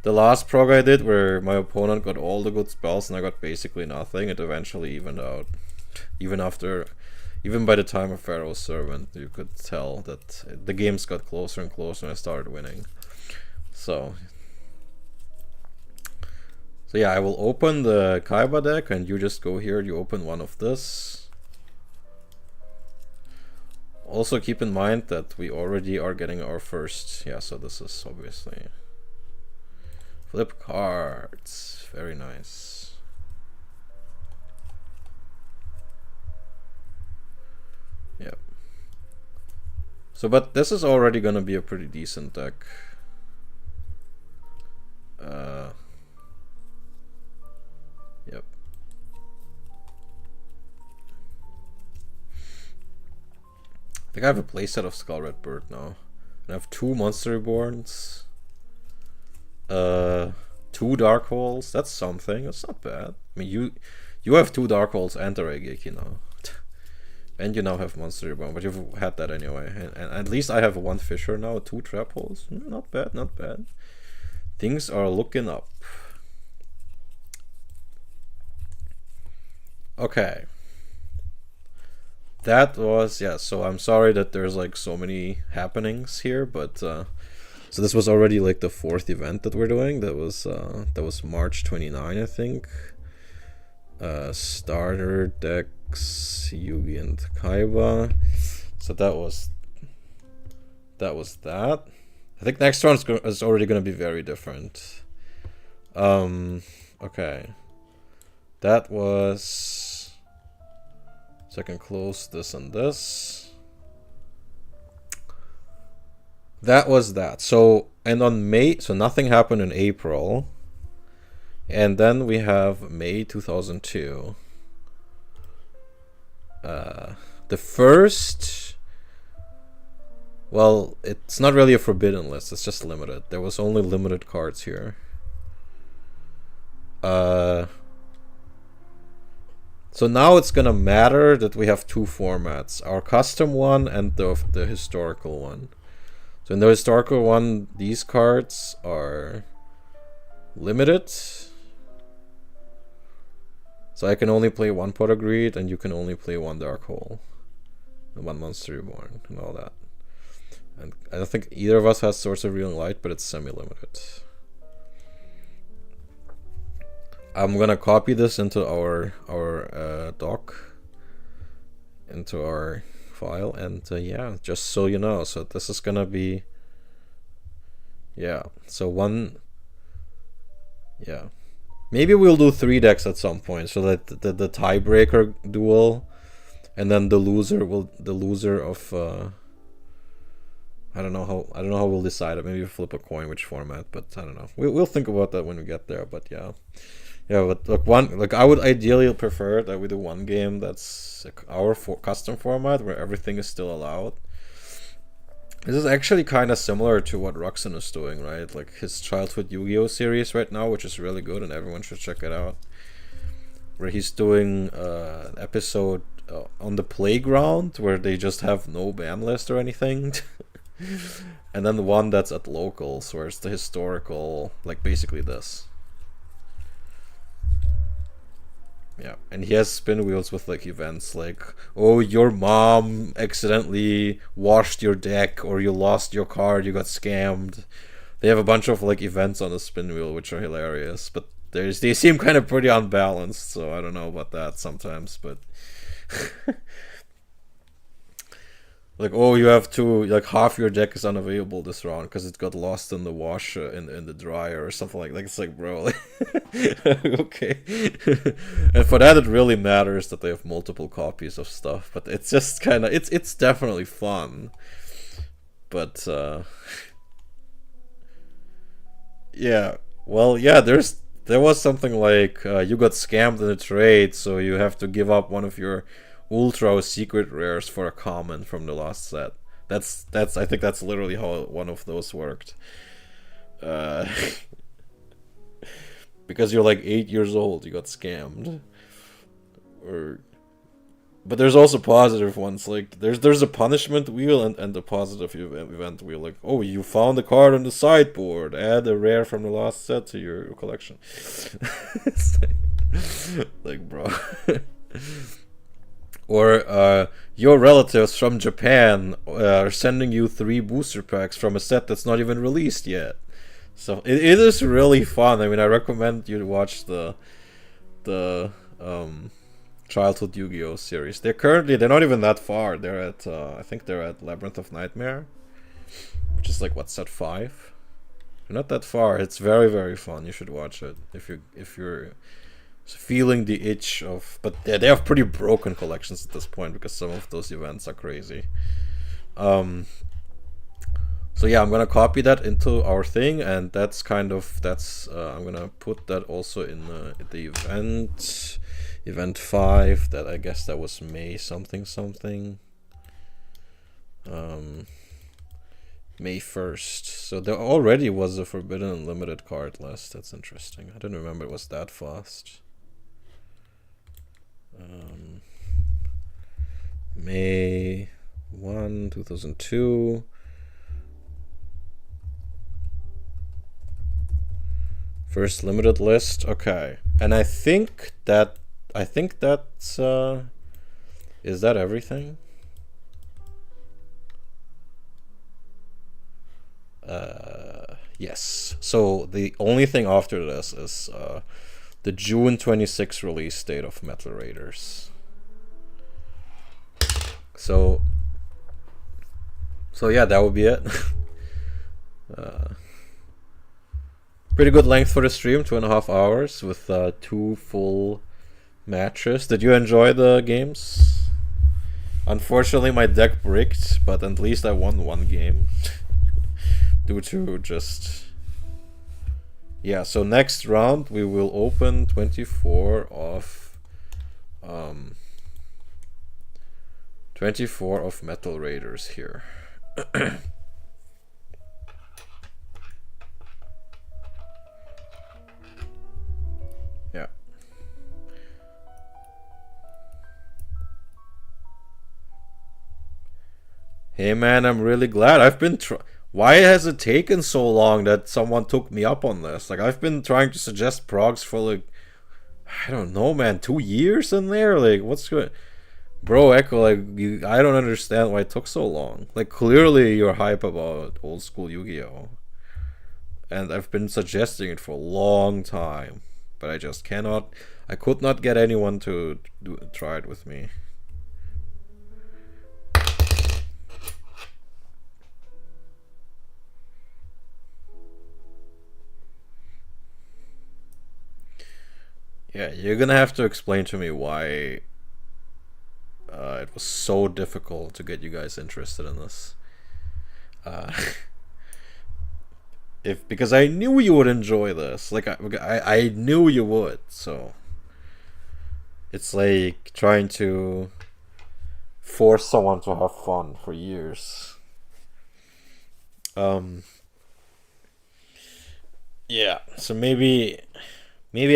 the last prog I did where my opponent got all the good spells and I got basically nothing, it eventually evened out. Even by the time of Pharaoh's Servant, you could tell that the games got closer and closer and I started winning. So yeah, I will open the Kaiba deck and you just go here, you open one of this. Also keep in mind that we already are getting our first, yeah, so this is obviously flip cards. Very nice. Yep. So, but this is already gonna be a pretty decent deck. Yep. I think I have a playset of Skull Red Bird now. And I have 2 Monster Reborns. 2 Dark Holes. That's something. That's not bad. I mean, you have 2 Dark Holes and a Reigeki now. And you now have Monster Reborn, but you've had that anyway. And at least I have 1 Fisher now, 2 Trap Holes. Not bad, not bad. Things are looking up. Okay. That was, yeah, so I'm sorry that there's like so many happenings here, but so this was already like the 4th event that we're doing. That was March 29, I think. Starter decks, Yugi and Kaiba. So that was that. I think next one is already going to be very different. Okay. That was... So I can close this and this. That was that. So, and on May... So nothing happened in April. And then we have May 2002. The first... Well, it's not really a forbidden list, it's just limited. There was only limited cards here. So now it's gonna matter that we have two formats. Our custom one and the historical one. So in the historical one, these cards are limited. So I can only play one Pot of Greed, and you can only play one Dark Hole. And one Monster Reborn, and all that. And I don't think either of us has Source of Real Light, but it's semi-limited. I'm gonna copy this into our doc, into our file, and yeah, just so you know. So this is gonna be, yeah. So one, yeah. Maybe we'll do 3 decks at some point, so that the tiebreaker duel, and then the loser of I don't know how we'll decide it. Maybe flip a coin which format, but I don't know. We'll think about that when we get there. But yeah, but look, I would ideally prefer that we do one game that's like our custom format where everything is still allowed. This is actually kind of similar to what Ruxin is doing, right? Like his childhood Yu-Gi-Oh series right now, which is really good, and everyone should check it out. Where he's doing an episode on the playground where they just have no ban list or anything. And then the one that's at locals where it's the historical, like basically this. Yeah, and he has spin wheels with like events like, oh, your mom accidentally washed your deck, or you lost your card, you got scammed. They have a bunch of like events on the spin wheel which are hilarious, but they seem kind of pretty unbalanced, so I don't know about that sometimes, but like, oh, you have to, like, half your deck is unavailable this round because it got lost in the wash in the dryer or something like that. It's like, bro, like, okay. And for that, it really matters that they have multiple copies of stuff. But it's just kind of, it's definitely fun. But yeah, well, yeah, there was something like you got scammed in a trade, so you have to give up one of your ultra secret rares for a common from the last set. That's I think that's literally how one of those worked. Because you're like 8 years old, you got scammed. But there's also positive ones, like there's a punishment wheel and a positive event wheel, like, oh, you found a card on the sideboard, add a rare from the last set to your collection. like bro. Or your relatives from Japan are sending you 3 booster packs from a set that's not even released yet. So it is really fun. I mean, I recommend you to watch the childhood Yu-Gi-Oh series. They're not even that far. They're at I think they're at Labyrinth of Nightmare, which is like what, set 5. They're not that far. It's very, very fun. You should watch it if you're feeling the itch of, but they have pretty broken collections at this point because some of those events are crazy. So yeah, I'm gonna copy that into our thing, and that's I'm gonna put that also in the event 5. That I guess that was May something. May 1st. So there already was a Forbidden Unlimited card list. That's interesting. I didn't remember it was that fast. May 1, 2002. First limited list. Okay. And I think that's is that everything? Yes. So the only thing after this is the June 26th release date of Metal Raiders. So yeah, that would be it. Pretty good length for the stream, 2.5 hours with 2 full matches. Did you enjoy the games? Unfortunately, my deck bricked, but at least I won one game. Due to just... Yeah, so next round we will open 24 of Metal Raiders here. Yeah. Hey man, I'm really glad. I've been why has it taken so long that someone took me up on this? Like, I've been trying to suggest progs for like, I don't know, man, 2 years in there. Like, what's good, bro? Echo, like, I don't understand why it took so long. Like, clearly you're hype about old school Yu-Gi-Oh, and I've been suggesting it for a long time, but I just cannot. I could not get anyone to try it with me. Yeah, you're gonna have to explain to me why it was so difficult to get you guys interested in this. Because I knew you would enjoy this. Like, I knew you would. So it's like trying to force someone to have fun for years. Yeah. So maybe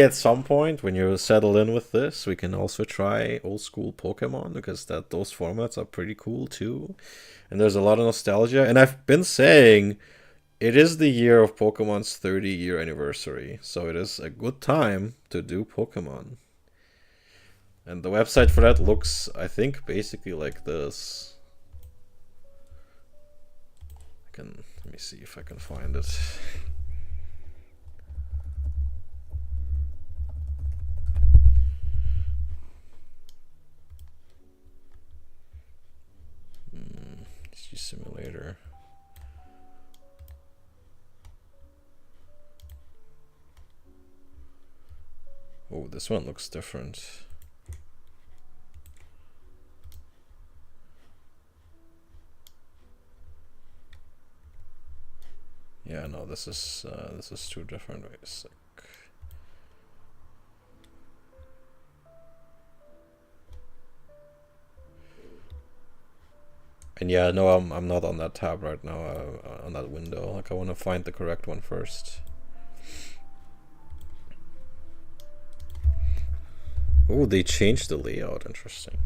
at some point when you settle in with this, we can also try old school Pokemon, because those formats are pretty cool too, and there's a lot of nostalgia. And I've been saying it is the year of Pokemon's 30-year anniversary, so it is a good time to do Pokemon. And the website for that looks, I think, basically like this. Let me see if I can find it. Simulator. Oh, this one looks different. Yeah, no, this is two different ways. And yeah, no, I'm not on that tab right now, on that window. Like, I want to find the correct one first. Oh, they changed the layout. Interesting.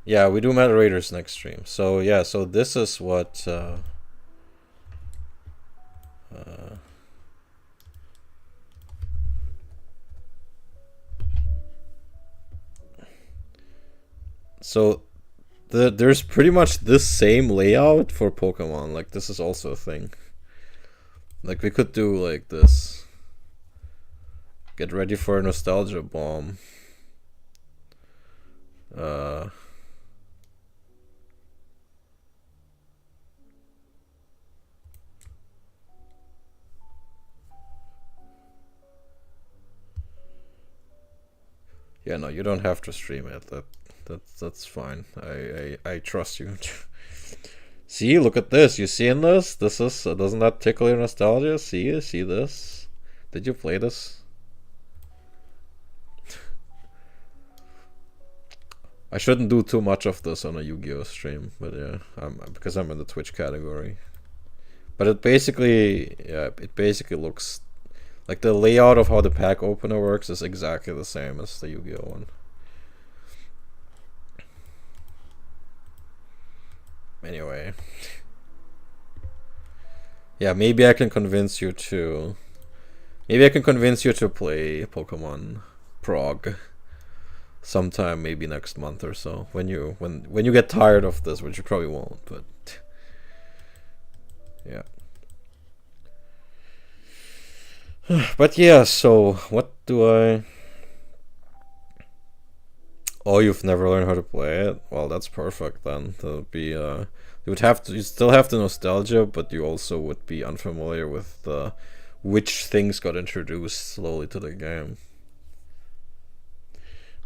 Yeah, we do Metal Raiders next stream. So yeah, so this is what so there's pretty much this same layout for Pokemon. Like, this is also a thing. Like, we could do like this. Get ready for a nostalgia bomb. Yeah, no, you don't have to stream it. That's fine. I trust you. See, look at this. You seeing this? This is doesn't that tickle your nostalgia? See this? Did you play this? I shouldn't do too much of this on a Yu-Gi-Oh stream, but yeah, because I'm in the Twitch category. But it basically looks like the layout of how the pack opener works is exactly the same as the Yu-Gi-Oh one. Anyway, yeah, maybe I can convince you to play Pokemon Prog sometime, maybe next month or so, when you get tired of this, which you probably won't, but yeah. But yeah, so what do I... Oh, you've never learned how to play it? Well, that's perfect then. That would be you still have the nostalgia, but you also would be unfamiliar with which things got introduced slowly to the game.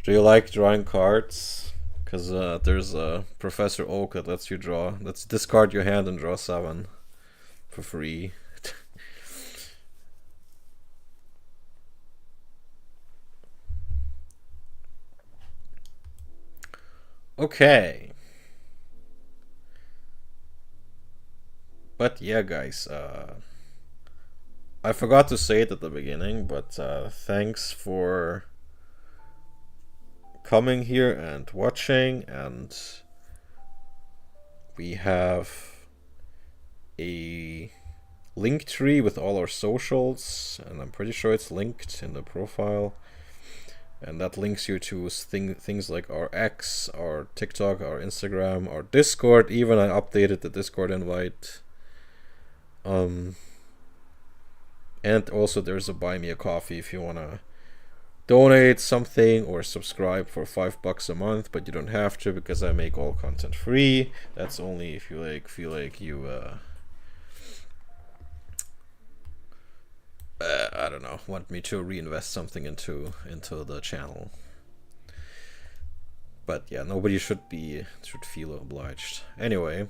Do you like drawing cards? Because there's a Professor Oak that lets you draw. Let's discard your hand and draw 7 for free. Okay. But yeah, guys, I forgot to say it at the beginning, but thanks for coming here and watching, and we have a link tree with all our socials, and I'm pretty sure it's linked in the profile, and that links you to things like our X, our TikTok, our Instagram, our Discord. Even I updated the Discord invite. And also there's a buy me a coffee if you wanna donate something or subscribe for $5 a month, but you don't have to because I make all content free. That's only if you feel like you I don't know, want me to reinvest something into the channel. But yeah, nobody should feel obliged. Anyway,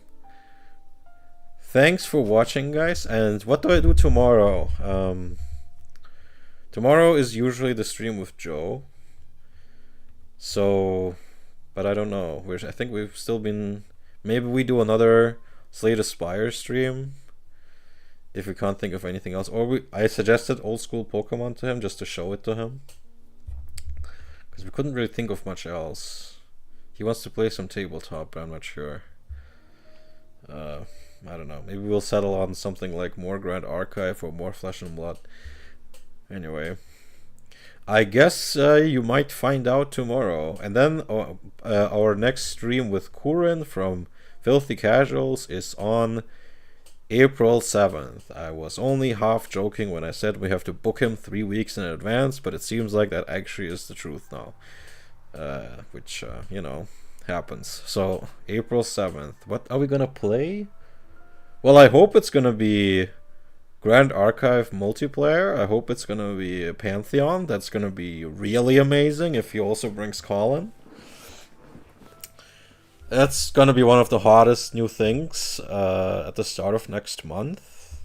thanks for watching, guys. And what do I do tomorrow? Tomorrow is usually the stream with Joe. So, but I don't know. I think we've still been. Maybe we do another Slate Aspire stream if we can't think of anything else. Or I suggested old school Pokemon to him just to show it to him, because we couldn't really think of much else. He wants to play some tabletop, but I'm not sure. I don't know. Maybe we'll settle on something like more Grand Archive or more Flesh and Blood. Anyway, I guess you might find out tomorrow. And then our next stream with Kurin from Filthy Casuals is on April 7th. I was only half joking when I said we have to book him 3 weeks in advance, but it seems like that actually is the truth now. Which, you know, happens. So, April 7th. What are we gonna play? Well, I hope it's gonna be Grand Archive multiplayer. I hope it's gonna be a Pantheon. That's gonna be really amazing if he also brings Colin. That's gonna be one of the hottest new things at the start of next month.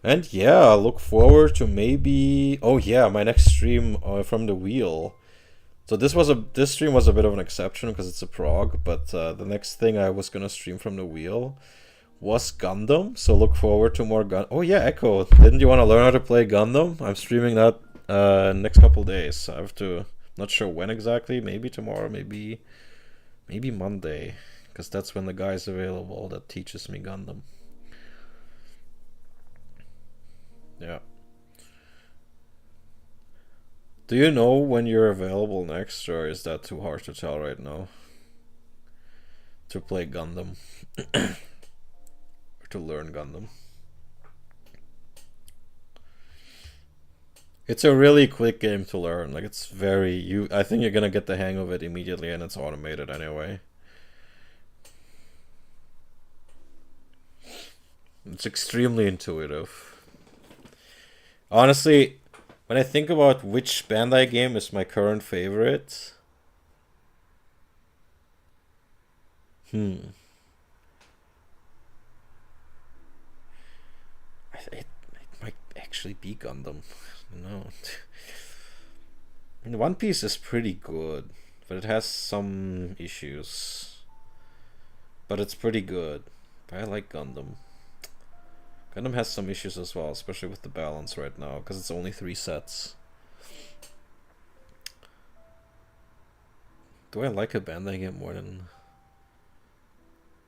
And yeah, look forward to maybe. Oh yeah, my next stream from the wheel. So this stream was a bit of an exception because it's a prog, but the next thing I was gonna stream from the wheel was Gundam. So look forward to more Oh yeah, Echo, didn't you want to learn how to play Gundam? I'm streaming that next couple days. I have to, not sure when exactly. Maybe tomorrow, maybe Monday, because that's when the guy's available that teaches me Gundam. Yeah. Do you know when you're available next, or is that too hard to tell right now? To play Gundam. Or to learn Gundam. It's a really quick game to learn. Like, it's very... I think you're gonna get the hang of it immediately, and it's automated anyway. It's extremely intuitive. Honestly, when I think about which Bandai game is my current favorite... It might actually be Gundam. No. I mean, One Piece is pretty good, but it has some issues. But it's pretty good. But I like Gundam. Gundam has some issues as well, especially with the balance right now, because it's only 3 sets. Do I like a Bandai game more than...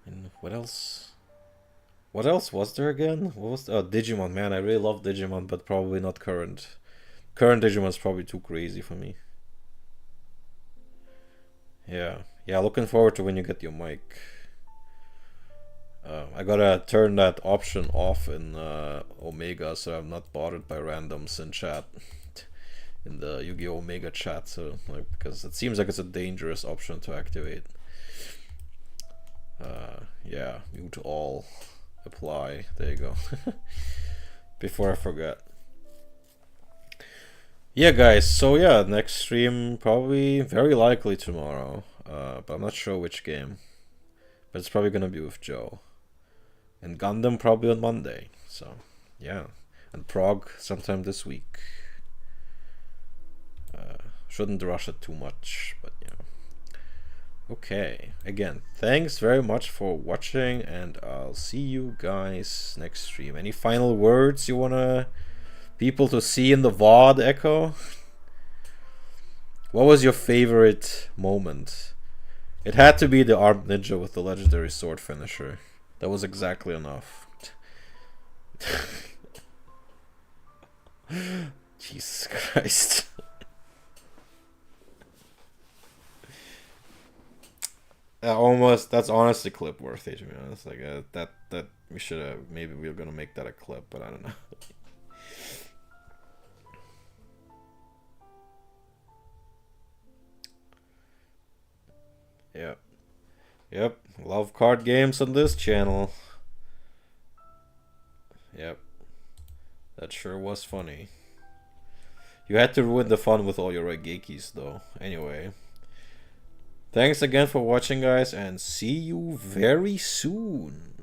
And what else? What else was there again? What was Digimon? Man, I really love Digimon, but probably not current. Current Digimon's probably too crazy for me. Yeah, looking forward to when you get your mic. I gotta turn that option off in Omega, so I'm not bothered by randoms in chat, in the Yu-Gi-Oh! Omega chat. So, like, because it seems like it's a dangerous option to activate. Yeah, mute all, apply. There you go. Before I forget. Yeah, guys. So yeah, next stream probably very likely tomorrow. But I'm not sure which game. But it's probably gonna be with Joe. And Gundam probably on Monday. So, yeah. And Prague sometime this week. Shouldn't rush it too much, but yeah. Okay, again, thanks very much for watching, and I'll see you guys next stream. Any final words you wanna people to see in the VOD, Echo? What was your favorite moment? It had to be the armed ninja with the legendary sword finisher. That was exactly enough. Jesus Christ. That's honestly clip worthy, to be honest. Like that we should have, maybe we were gonna make that a clip, but I don't know. Yep, love card games on this channel. Yep, that sure was funny. You had to ruin the fun with all your Raigekis though. Anyway, thanks again for watching, guys, and see you very soon.